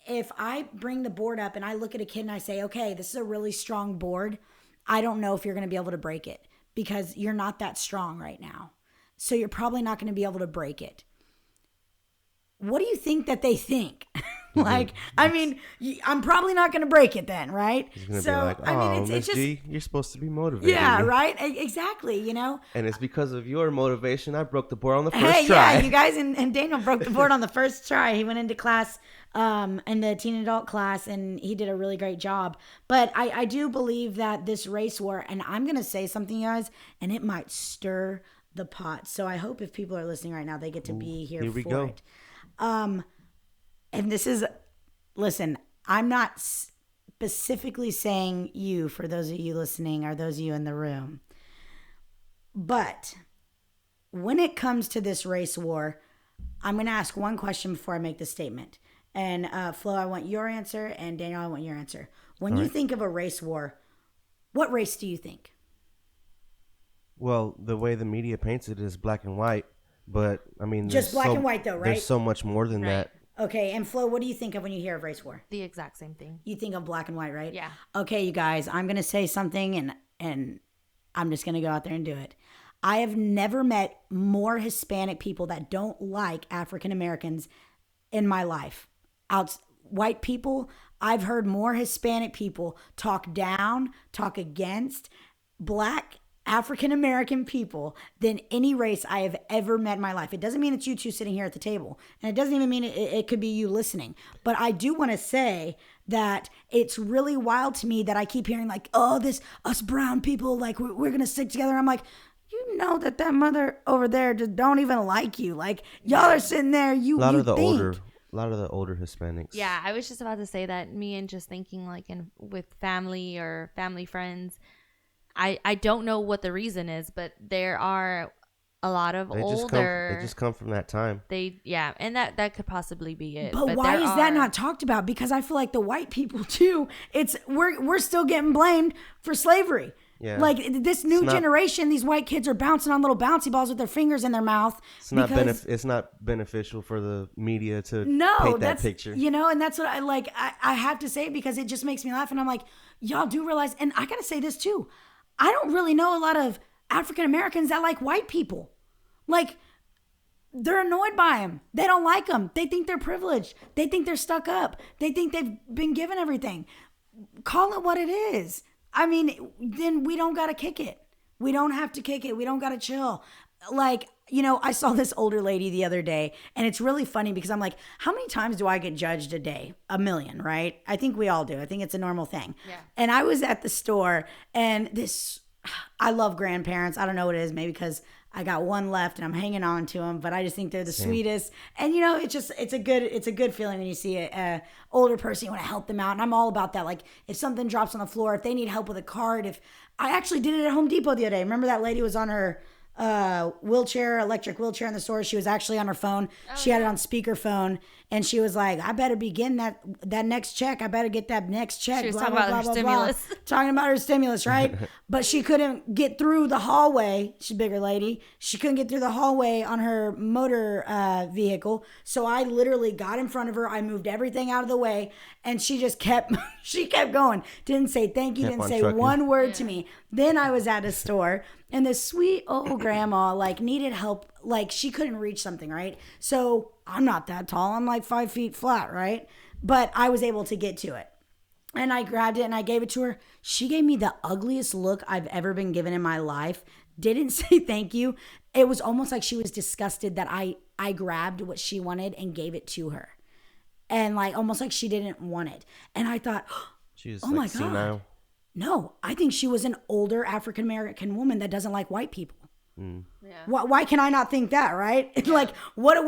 If I bring the board up and I look at a kid and I say, okay, this is a really strong board, I don't know if you're going to be able to break it because you're not that strong right now. So you're probably not going to be able to break it. What do you think that they think? Like, I mean, I'm probably not going to break it then, right? He's going to be like, oh, I mean, it's just, G, you're supposed to be motivated. Yeah, right? Exactly, you know? And it's because of your motivation I broke the board on the first try. Yeah, you guys and Daniel broke the board on the first try. He went into class, in the teen adult class, and he did a really great job. But I do believe that this race war, and I'm going to say something, guys, and it might stir the pot. So I hope if people are listening right now, they get to be here for it. And this is, listen, I'm not specifically saying you, for those of you listening or those of you in the room. But when it comes to this race war, I'm going to ask one question before I make the statement. And Flo, I want your answer, and Daniel, I want your answer. When you think of a race war, what race do you think? Well, the way the media paints it is black and white. But, I mean, just black and white, though, right? There's so much more than that. Okay, and Flo, what do you think of when you hear of race war? The exact same thing. You think of black and white, right? Yeah. Okay, you guys, I'm going to say something, and I'm just going to go out there and do it. I have never met more Hispanic people that don't like African Americans in my life. White people, I've heard more Hispanic people talk down, talk against black African American people than any race I have ever met in my life. It doesn't mean it's you two sitting here at the table, and it doesn't even mean it could be you listening. But I do want to say that it's really wild to me that I keep hearing, like, oh, us brown people, like, we're gonna stick together. I'm like, you know that mother over there just don't even like you. Like, y'all are sitting there. A lot of the older Hispanics. Yeah, I was just about to say that. Me and just thinking, like, with family or family friends. I don't know what the reason is, but there are a lot of older. They just come from that time. And that could possibly be it. But why is that not talked about? Because I feel like the white people too. We're still getting blamed for slavery. Yeah. Like this new generation, these white kids are bouncing on little bouncy balls with their fingers in their mouth. It's not beneficial for the media to paint that picture. You know, and that's what I like. I have to say, because it just makes me laugh, and I'm like, y'all do realize, and I gotta say this too. I don't really know a lot of African Americans that like white people. Like, they're annoyed by them. They don't like them. They think they're privileged. They think they're stuck up. They think they've been given everything. Call it what it is. I mean, then we don't got to kick it. We don't have to kick it. We don't got to chill. Like, you know, I saw this older lady the other day, and it's really funny because I'm like, how many times do I get judged a day? 1,000,000, right? I think we all do. I think it's a normal thing. Yeah. And I was at the store, and I love grandparents. I don't know what it is, maybe because I got one left and I'm hanging on to them, but I just think they're the sweetest. And you know, it's a good feeling when you see a older person, you want to help them out. And I'm all about that. Like, if something drops on the floor, if they need help with a card, if I actually did it at Home Depot the other day. Remember that lady was on her electric wheelchair in the store. She was actually on her phone. She had it on speakerphone, and she was like, I better be getting that next check. I better get that next check. She was blah, talking blah, about blah, her blah, blah. stimulus. Talking about her stimulus, right? But she couldn't get through the hallway. She's a bigger lady. She couldn't get through the hallway on her motor vehicle. So I literally got in front of her. I moved everything out of the way, and she just kept going. Didn't say thank you. Kept Didn't say trucking. one word to me. Then I was at a store, and this sweet old grandma like needed help. Like, she couldn't reach something, right? So I'm not that tall. I'm like 5 feet flat, right? But I was able to get to it. And I grabbed it and I gave it to her. She gave me the ugliest look I've ever been given in my life. Didn't say thank you. It was almost like she was disgusted that I grabbed what she wanted and gave it to her. And like, almost like she didn't want it. And I thought, She's oh my God. senile. No, I think she was an older African American woman that doesn't like white people. Yeah. Why can I not think that, right? It's like, what a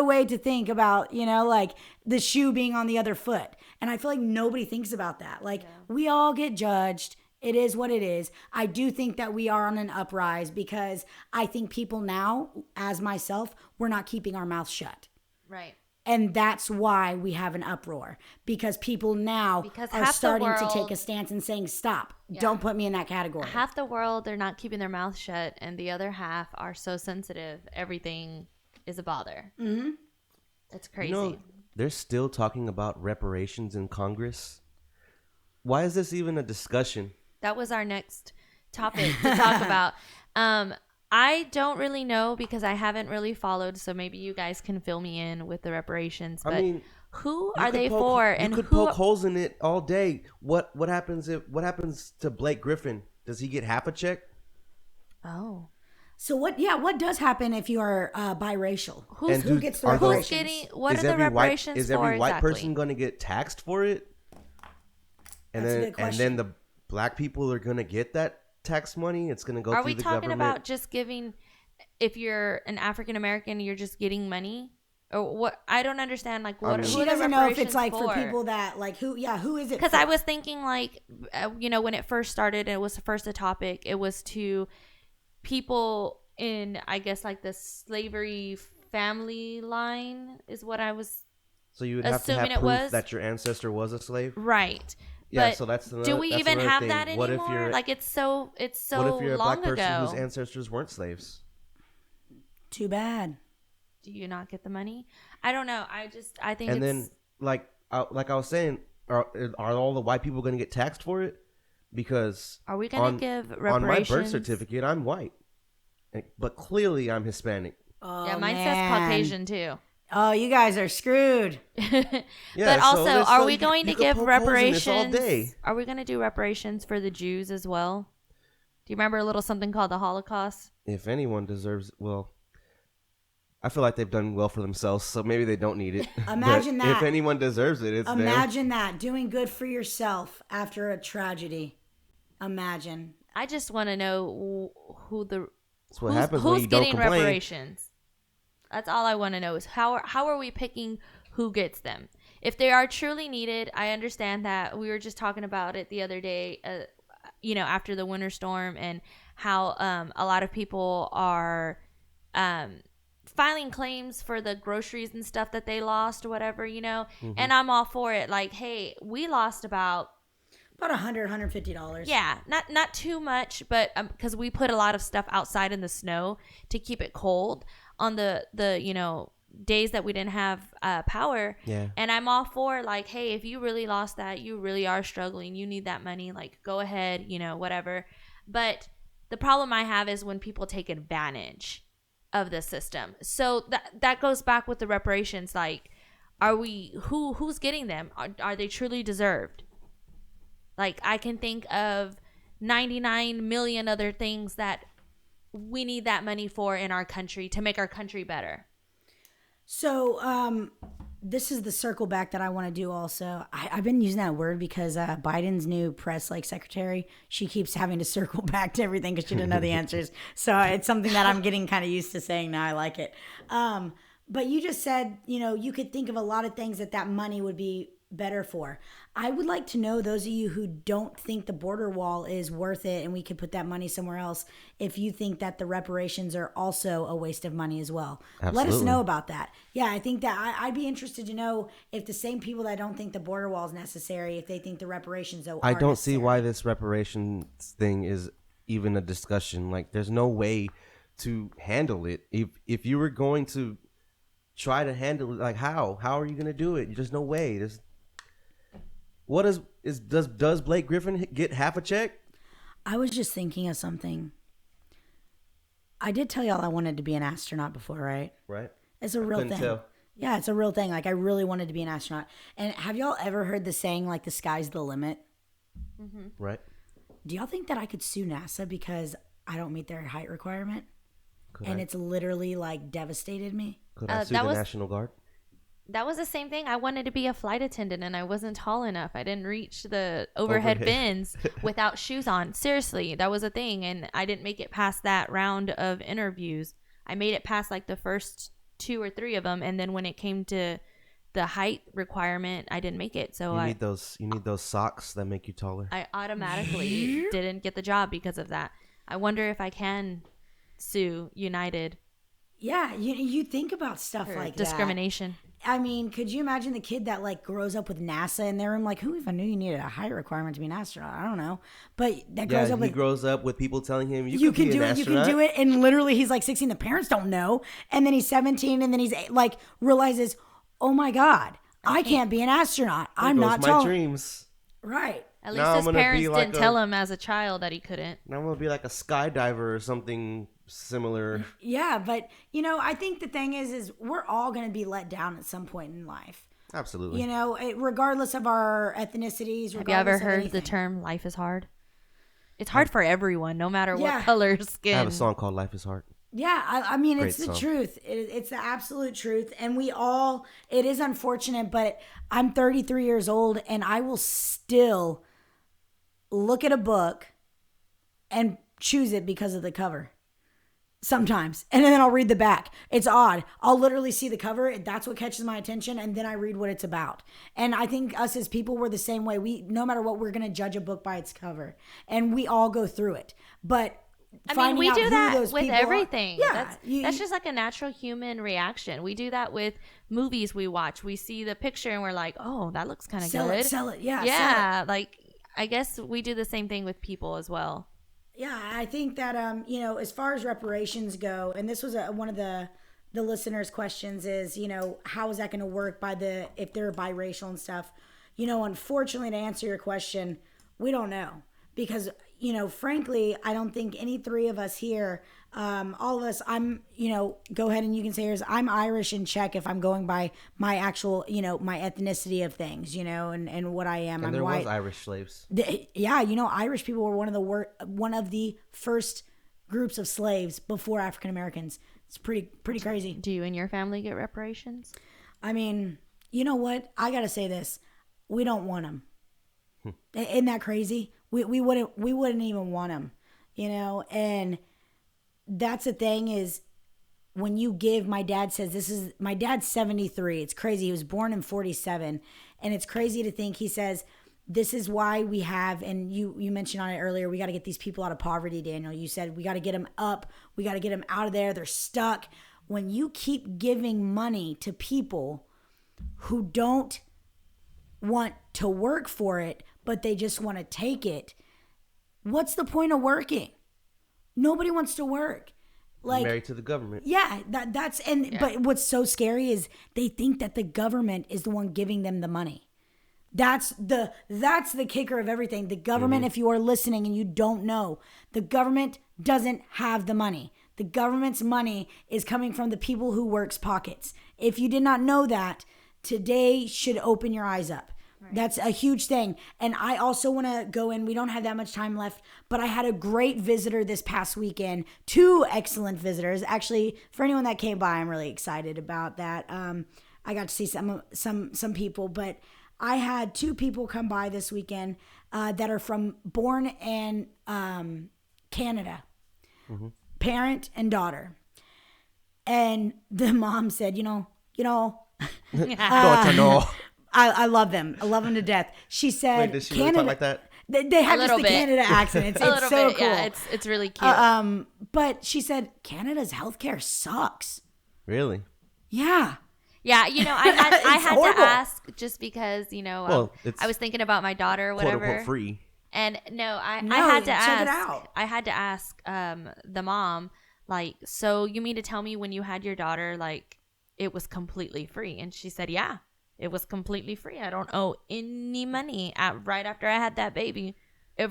way to think about, you know, like the shoe being on the other foot. And I feel like nobody thinks about that. Like, we all get judged. It is what it is. I do think that we are on an uprise because I think people now, as myself, we're not keeping our mouth shut. Right. And that's why we have an uproar, because people now are starting to take a stance and saying, stop, don't put me in that category. Half the world, they're not keeping their mouth shut, and the other half are so sensitive. Everything is a bother. Mm-hmm. It's crazy. You know, they're still talking about reparations in Congress. Why is this even a discussion? That was our next topic to talk about. I don't really know because I haven't really followed, so maybe you guys can fill me in with the reparations. But I mean, who are they for? And you could who poke holes in it all day. What happens to Blake Griffin? Does he get half a check? Oh, So what does happen if you are biracial? Who gets the are those- reparations? who's getting? What Is are the every reparations Is for every white exactly? person going to get taxed for it? And That's a then good question. and then the black people are going to get that tax money. It's going to go Are through we the talking government. about just giving? If you're an African American, you're just getting money, or what? I don't understand. Like, what? I mean- who She are the doesn't know if it's reparations like for people that like who is it? Because for? I was thinking, like, you know, when it first started, it was first a topic. It was to people in, I guess, like the slavery family line is what I was So you would have to assuming have it proof was. that your ancestor was a slave. right. Yeah, But so that's do we even have thing. that What anymore? if you're Like, it's so what if you're a long black person ago. whose ancestors weren't slaves? Too bad. Do you not get the money? I don't know. I think And it's then like I was saying, are all the white people going to get taxed for it? Because Are we gonna give on my birth reparations? certificate I'm white, but clearly I'm Hispanic. Oh, Yeah, mine man. says Caucasian too. Oh, you guys are screwed. Yeah, But so also, there's- are so we you going to could give poke holes in this all reparations? day. Are we going to do reparations for the Jews as well? Do you remember a little something called the Holocaust? If anyone deserves, well, I feel like they've done well for themselves, so maybe they don't need it. Imagine But that. If anyone deserves it, it's them. Imagine that, doing good for yourself after a tragedy. Imagine. I just want to know who the That's what happens when who's you don't getting complain. reparations. That's all I want to know is how are we picking who gets them? If they are truly needed, I understand that. We were just talking about it the other day, you know, after the winter storm, and how a lot of people are filing claims for the groceries and stuff that they lost or whatever, you know. Mm-hmm. And I'm all for it. Like, hey, we lost about $150. yeah, not too much, but because we put a lot of stuff outside in the snow to keep it cold on the you know, days that we didn't have power. Yeah. And I'm all for, like, hey, if you really lost that, you really are struggling, you need that money, like, go ahead, you know, whatever. But the problem I have is when people take advantage of the system. So that goes back with the reparations. Like, are we who's getting them? Are they truly deserved? Like, I can think of 99 million other things that we need that money for in our country to make our country better. So, this is the circle back that I want to do also. I've been using that word because Biden's new press secretary, she keeps having to circle back to everything because she didn't know the answers. So it's something that I'm getting kind of used to saying now. I like it. But you just said, you could think of a lot of things that money would be better for. I would like to know, those of you who don't think the border wall is worth it and we could put that money somewhere else, if you think that the reparations are also a waste of money as well. Absolutely. Let us know about that. Yeah, I think that I'd be interested to know if the same people that don't think the border wall is necessary, if they think the reparations are I don't necessary. see why this reparations thing is even a discussion. Like, there's no way to handle it. If you were going to try to handle it, like, how are you going to do it? There's no way. Does Blake Griffin get half a check? I was just thinking of something. I did tell y'all I wanted to be an astronaut before, right? Right. It's a real thing. Tell. Yeah, it's a real thing. Like, I really wanted to be an astronaut. And have y'all ever heard the saying, like, the sky's the limit? Mm-hmm. Right. Do y'all think that I could sue NASA because I don't meet their height requirement? It's literally, like, devastated me? Could I sue the National Guard? That was the same thing. I wanted to be a flight attendant and I wasn't tall enough. I didn't reach the overhead bins without shoes on. Seriously, that was a thing. And I didn't make it past that round of interviews. I made it past like the first 2 or 3 of them. And then when it came to the height requirement, I didn't make it. So you need those socks that make you taller. I automatically didn't get the job because of that. I wonder if I can sue United. Yeah, you think about stuff like discrimination. I mean, could you imagine the kid that like grows up with NASA in their room? Like, who even knew you needed a height requirement to be an astronaut? I don't know. But that grows up with people telling him you can do it, you can do it, and literally he's like 16. The parents don't know, and then he's 17, and then he's like realizes, oh my God, I can't be an astronaut. I'm not tall. My dreams. Right. At least his parents didn't tell him as a child that he couldn't. Now I'm gonna be like a skydiver or something similar. Yeah, but I think the thing is we're all going to be let down at some point in life. Absolutely. Regardless of our ethnicities. Have you ever heard the term "life is hard"? It's hard for everyone, no matter what color skin. I have a song called "Life Is Hard." Yeah, I mean, Great it's the song. truth. It's the absolute truth, and it is unfortunate, but I'm 33 years old, and I will still look at a book and choose it because of the cover. Sometimes. And then I'll read the back. It's odd. I'll literally see the cover. That's what catches my attention. And then I read what it's about. And I think us as people, we're the same way. No matter what, we're going to judge a book by its cover. And we all go through it. But we do that with everything. Yeah. That's just like a natural human reaction. We do that with movies we watch. We see the picture and we're like, oh, that looks kind of good. Sell it. Yeah. Yeah. Like, I guess we do the same thing with people as well. Yeah, I think that as far as reparations go, and this was one of the listeners' questions is, how is that going to work if they're biracial and stuff? Unfortunately, to answer your question, we don't know because frankly, I don't think any 3 of us here, all of us, go ahead and you can say yours. I'm Irish and Czech if I'm going by my actual, my ethnicity of things, and what I am. And I'm white. Was Irish slaves. Irish people were one of the first groups of slaves before African Americans. It's pretty crazy. Do you and your family get reparations? I mean, you know what? I gotta say this: we don't want them. Isn't that crazy? We wouldn't even want them, and that's the thing is when you give, my dad's 73. It's crazy. He was born in 47. And it's crazy to think, he says, this is why we have, and you mentioned on it earlier, we got to get these people out of poverty, Daniel. You said we got to get them up. We got to get them out of there. They're stuck. When you keep giving money to people who don't want to work for it, but they just want to take it, what's the point of working? Nobody wants to work. Like, married to the government. Yeah, but what's so scary is they think that the government is the one giving them the money. That's the kicker of everything. The government, if you are listening and you don't know, the government doesn't have the money. The government's money is coming from the people who works pockets. If you did not know that, today should open your eyes up. Right. That's a huge thing. And I also want to go in. We don't have that much time left, but I had a great visitor this past weekend. 2 excellent visitors. Actually, for anyone that came by, I'm really excited about that. I got to see some people, but I had 2 people come by this weekend that are born in Canada, parent and daughter. And the mom said, you know, Don't you know? I love them. I love them to death. She said, Wait, does she really talk like that? They have just the Canada accent. It's so cool. Yeah, it's really cute. But she said Canada's healthcare sucks. Really? Yeah. Yeah, I had horrible. to ask just because, I was thinking about my daughter or whatever. Quote unquote free. And I had to check ask. it out. I had to ask the mom, like, so you mean to tell me when you had your daughter, like, it was completely free? And she said, yeah, it was completely free. I don't owe any money. Right after I had that baby,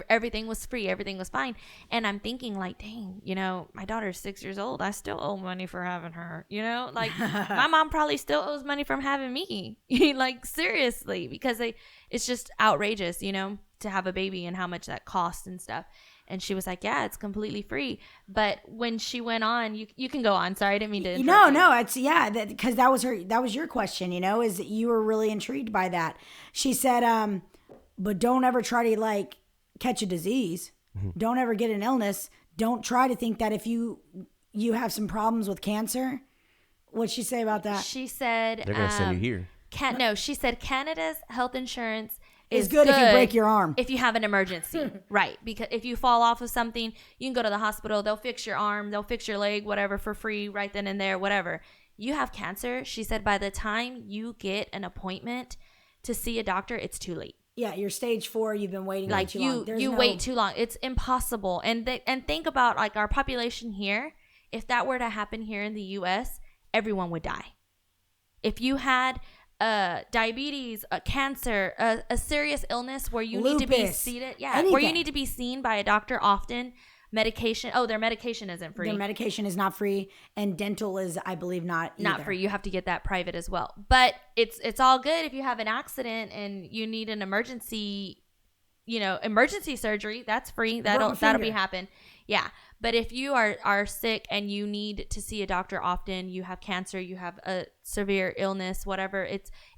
everything was free. Everything was fine. And I'm thinking, like, dang, my daughter's 6 years old. I still owe money for having her. Like, my mom probably still owes money from having me. Like, seriously, because it's just outrageous, to have a baby and how much that costs and stuff. And she was like, yeah, it's completely free. But when she went on, you can go on. Sorry, I didn't mean to interrupt you. No, it's, yeah, because that was your question, is that you were really intrigued by that. She said, but don't ever try to, like, catch a disease. Don't ever get an illness. Don't try to think that if you have some problems with cancer. What'd she say about that? She said, they're going to send you here. No, she said Canada's health insurance is good if you break your arm. If you have an emergency. Right. Because if you fall off of something, you can go to the hospital. They'll fix your arm. They'll fix your leg, whatever, for free right then and there, whatever. You have cancer. She said by the time you get an appointment to see a doctor, it's too late. Yeah, you're stage 4. You've been waiting like too long. You wait too long. It's impossible. And think about, like, our population here. If that were to happen here in the U.S., everyone would die. If you had diabetes, cancer, a serious illness where you Lupus, need to be seated, where you need to be seen by a doctor often. Medication. Oh, their medication isn't free. Their medication is not free, and dental is, I believe, not either. Not free. You have to get that private as well. But it's all good if you have an accident and you need an emergency, emergency surgery. That's free. That'll be happen. Yeah. But if you are sick and you need to see a doctor often, you have cancer, you have a severe illness, whatever,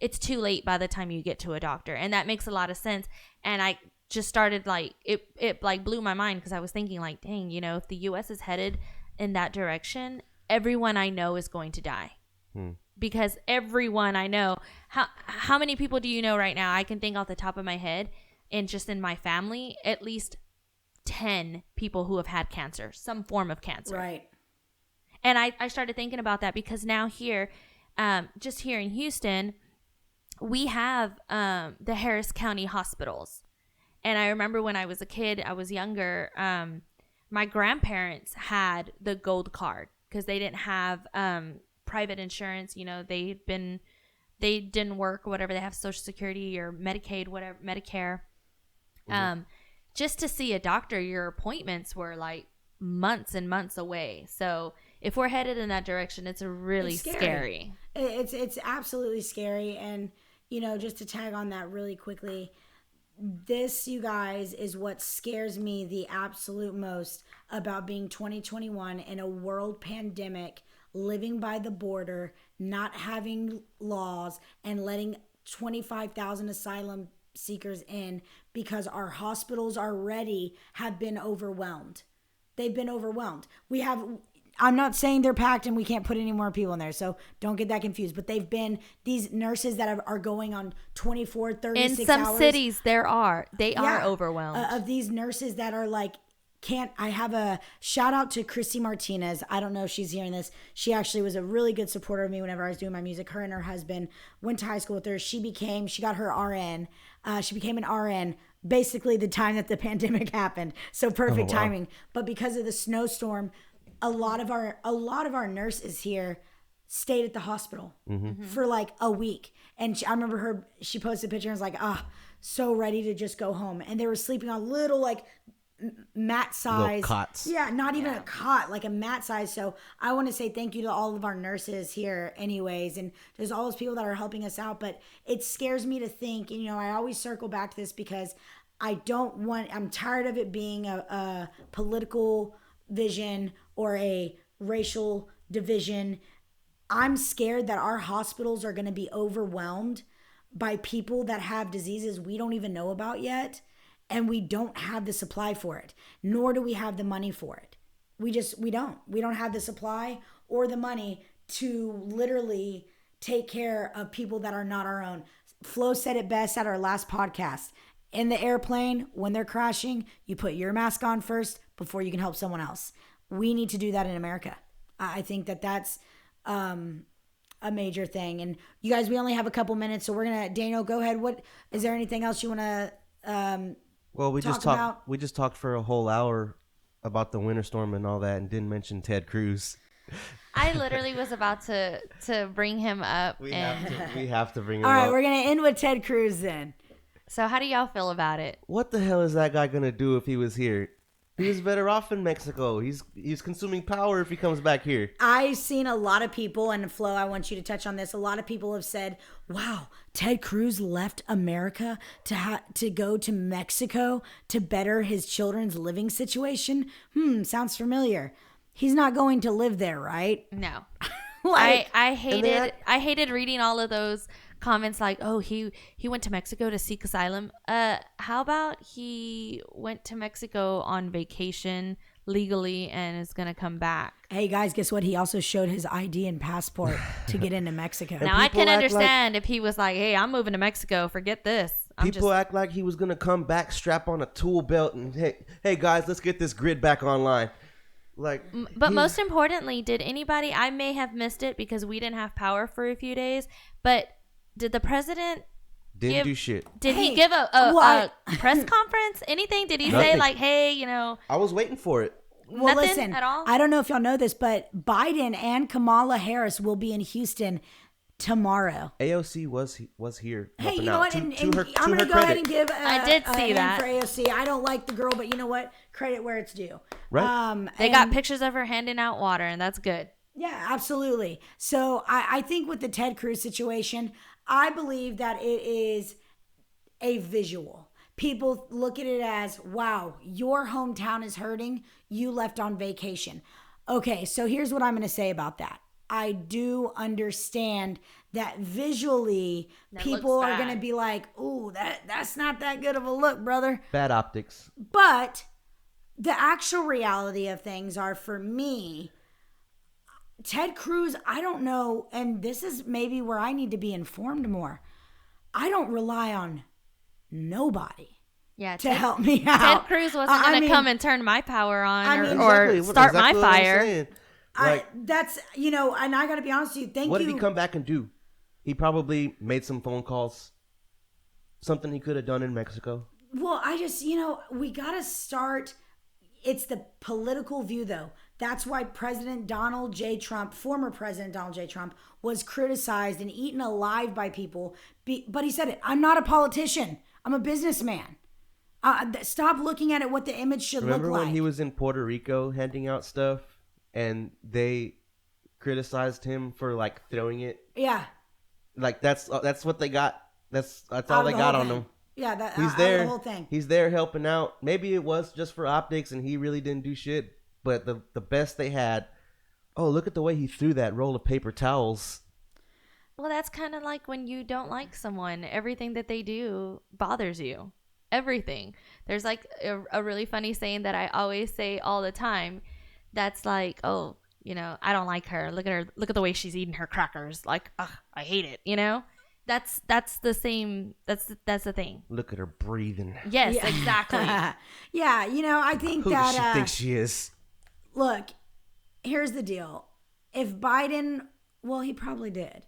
it's too late by the time you get to a doctor. And that makes a lot of sense. And I just started, like, it like blew my mind, because I was thinking, like, dang, if the U.S. is headed in that direction, everyone I know is going to die. Because everyone I know, how many people do you know right now? I can think off the top of my head, and just in my family, at least 10 people who have had cancer, some form of cancer. Right. And I started thinking about that, because now here, just here in Houston, we have the Harris County hospitals. And I remember when I was a kid, I was younger, my grandparents had the gold card because they didn't have private insurance. They didn't work or whatever. They have Social Security or Medicaid, whatever, Medicare. Just to see a doctor, your appointments were like months and months away. So if we're headed in that direction, it's really scary. It's absolutely scary. And, just to tag on that really quickly, this, you guys, is what scares me the absolute most about being 2021 in a world pandemic, living by the border, not having laws, and letting 25,000 asylum seekers in, because our hospitals already have been overwhelmed. They've been overwhelmed. I'm not saying they're packed and we can't put any more people in there, so don't get that confused. But they've been these nurses that are going on 24, 36 hours. In some cities, they are overwhelmed. Of these nurses that are like, I have a shout out to Chrissy Martinez. I don't know if she's hearing this. She actually was a really good supporter of me whenever I was doing my music. Her and her husband went to high school with her. She got her RN. She became an RN basically the time that the pandemic happened. So perfect timing. But because of the snowstorm, a lot of our nurses here stayed at the hospital for like a week. And I remember she posted a picture and was like, so ready to just go home. And they were sleeping on little like mat size cots. Yeah, not even a cot, like a mat size. So I want to say thank you to all of our nurses here anyways, and there's all those people that are helping us out. But it scares me to think, and I always circle back to this because I'm tired of it being a political vision or a racial division. I'm scared that our hospitals are going to be overwhelmed by people that have diseases we don't even know about yet, and we don't have the supply for it, nor do we have the money for it. We don't have the supply or the money to literally take care of people that are not our own. Flo said it best at our last podcast. In the airplane, when they're crashing, you put your mask on first before you can help someone else. We need to do that in America. I think that's a major thing. And you guys, we only have a couple minutes, so Daniel, go ahead. What is there anything else you want to Well, we just talked for a whole hour about the winter storm and all that, and didn't mention Ted Cruz. I literally was about to bring him up. We have to bring him All right, up. we're gonna end with Ted Cruz then. So how do y'all feel about it? What the hell is that guy gonna do if he was here? He was better off in Mexico. He's consuming power if he comes back here. I've seen a lot of people, and Flo, I want you to touch on this. A lot of people have said, "Wow, Ted Cruz left America to go to Mexico to better his children's living situation." Sounds familiar. He's not going to live there, right? No. Like, I hated reading all of those comments like, oh, he went to Mexico to seek asylum. How about he went to Mexico on vacation legally and is gonna come back? Hey guys, guess what? He also showed his ID and passport to get into Mexico. Now I can understand if he was like, hey, I'm moving to Mexico, forget this. People act like he was gonna come back, strap on a tool belt, and hey guys, let's get this grid back online. But most importantly, did anybody, I may have missed it because we didn't have power for a few days, but did the president do shit? Did he give a press conference? Anything? Did he say like, hey, I was waiting for it. Well, nothing listen, at all? I don't know if y'all know this, but Biden and Kamala Harris will be in Houston tomorrow. AOC was here. Hey, you know what? I'm going to go ahead and give I did see that for AOC. I don't like the girl, but you know what? Credit where it's due. Right. They got pictures of her handing out water, and that's good. Yeah, absolutely. So I think with the Ted Cruz situation, I believe that it is a visual. People look at it as, wow, your hometown is hurting. You left on vacation. Okay, so here's what I'm going to say about that. I do understand that visually people are going to be like, ooh, that's not that good of a look, brother. Bad optics. But the actual reality of things are, for me, Ted Cruz, I don't know, and this is maybe where I need to be informed more. I don't rely on nobody to help me out. Ted Cruz wasn't going to come and turn my power on or start my fire. That's, and I got to be honest with you. What did he come back and do? He probably made some phone calls. Something he could have done in Mexico. Well, I just, we got to start. It's the political view, though. That's why President Donald J. Trump, former President Donald J. Trump, was criticized and eaten alive by people. But he said it. I'm not a politician. I'm a businessman. Stop looking at it what the image should look like. Remember when he was in Puerto Rico handing out stuff and they criticized him for like throwing it? Yeah. Like that's what they got. That's all they got on him. Yeah, he's there. The whole thing. He's there helping out. Maybe it was just for optics and he really didn't do shit. But the best they had, oh, look at the way he threw that roll of paper towels. Well, that's kind of like when you don't like someone. Everything that they do bothers you. Everything. There's like a really funny saying that I always say all the time. That's like, oh, I don't like her. Look at her. Look at the way she's eating her crackers. Like, ugh, I hate it. That's the same. That's the thing. Look at her breathing. Yes, exactly. Yeah, I think Who that. Who does she think she is? Look, here's the deal. If Biden, well, he probably did.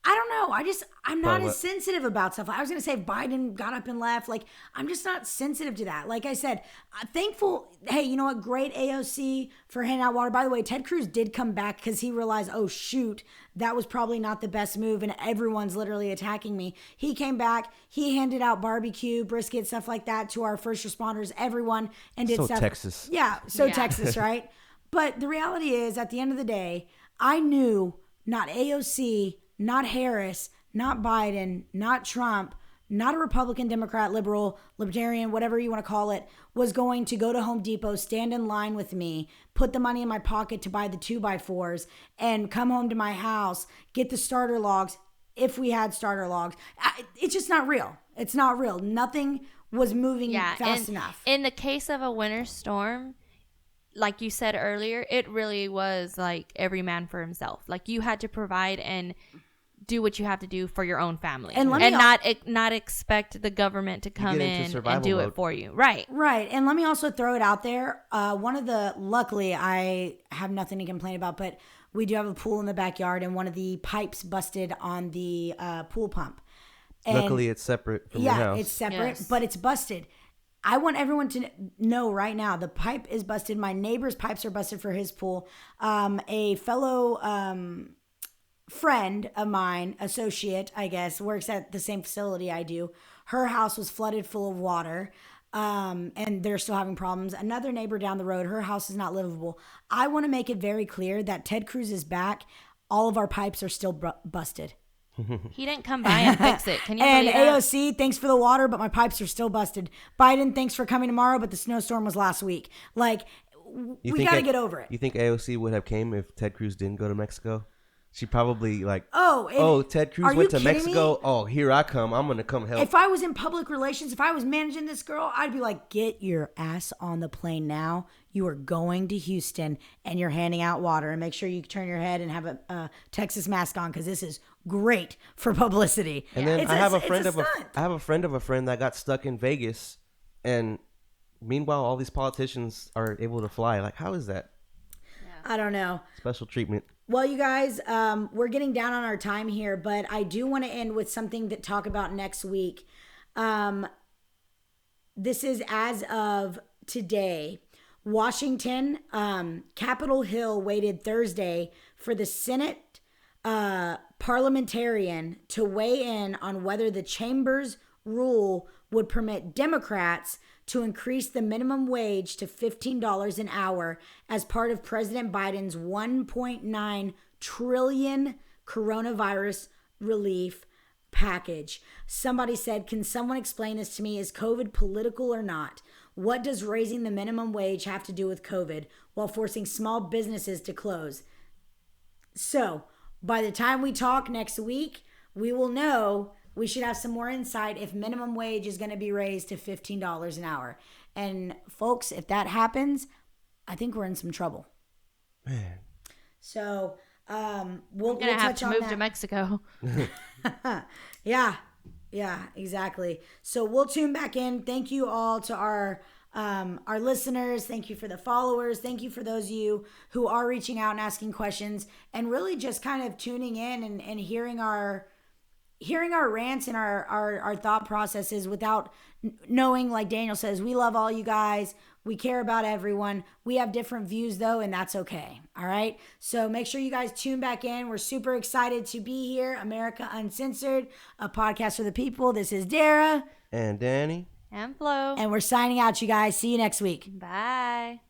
I don't know. I'm not But as sensitive about stuff. I was going to say if Biden got up and left. Like, I'm just not sensitive to that. Like I said, I'm thankful. Hey, you know what? Great AOC for handing out water. By the way, Ted Cruz did come back because he realized, oh, shoot, that was probably not the best move. And everyone's literally attacking me. He came back. He handed out barbecue, brisket, stuff like that to our first responders, everyone, and did So stuff. Texas. Yeah. So Yeah. Texas, right? But the reality is, at the end of the day, I knew not AOC, not Harris, not Biden, not Trump, not a Republican, Democrat, liberal, libertarian, whatever you want to call it, was going to go to Home Depot, stand in line with me, put the money in my pocket to buy the 2x4s, and come home to my house, get the starter logs, if we had starter logs. It's just not real. It's not real. Nothing was moving fast enough. In the case of a winter storm, like you said earlier, it really was like every man for himself. Like you had to provide and do what you have to do for your own family, And not expect the government to come get into in survival and do mode. it for you. Right. Right. And let me also throw it out there. Luckily, I have nothing to complain about, but we do have a pool in the backyard, and one of the pipes busted on the pool pump. And Luckily, it's separate from your house. it's separate, Yes. but it's busted. I want everyone to know right now the pipe is busted. My neighbor's pipes are busted for his pool. A fellow friend of mine, associate, I guess, works at the same facility I do. Her house was flooded full of water. And they're still having problems. Another neighbor down the road, her house is not livable. I want to make it very clear that Ted Cruz is back. All of our pipes are still busted. He didn't come by and fix it. Can you And believe that? AOC, thanks for the water, but my pipes are still busted. Biden, thanks for coming tomorrow, but the snowstorm was last week. Like, we got to get over it. You think AOC would have came if Ted Cruz didn't go to Mexico? She probably like, Ted Cruz are went you to kidding Mexico. me? Oh, here I come. I'm going to come help. If I was in public relations, if I was managing this girl, I'd be like, get your ass on the plane now. You are going to Houston and you're handing out water, and make sure you turn your head and have a Texas mask on, because this is great for publicity. And then I have a friend of stunt. I have a friend of a friend that got stuck in Vegas, and meanwhile all these politicians are able to fly. Like, how is that? I don't know. Special treatment. Well, you guys, we're getting down on our time here, but I do want to end with something to talk about next week. This is as of today. Washington, Capitol Hill waited Thursday for the Senate parliamentarian to weigh in on whether the chamber's rule would permit Democrats to increase the minimum wage to $15 an hour as part of President Biden's $1.9 trillion coronavirus relief package. Somebody said, can someone explain this to me? Is COVID political or not? What does raising the minimum wage have to do with COVID while forcing small businesses to close? So, by the time we talk next week, we will know. We should have some more insight if minimum wage is going to be raised to $15 an hour. And folks, if that happens, I think we're in some trouble. Man. So we'll We're gonna have touch to on move that. to Mexico. Yeah, exactly. So we'll tune back in. Thank you all to our listeners. Thank you for the followers. Thank you for those of you who are reaching out and asking questions, and really just kind of tuning in and hearing our rants and our thought processes without knowing, like Daniel says, we love all you guys. We care about everyone. We have different views though, and that's okay. All right. So make sure you guys tune back in. We're super excited to be here. America Uncensored, a podcast for the people. This is Dara. And Danny. And Flo. And we're signing out, you guys. See you next week. Bye.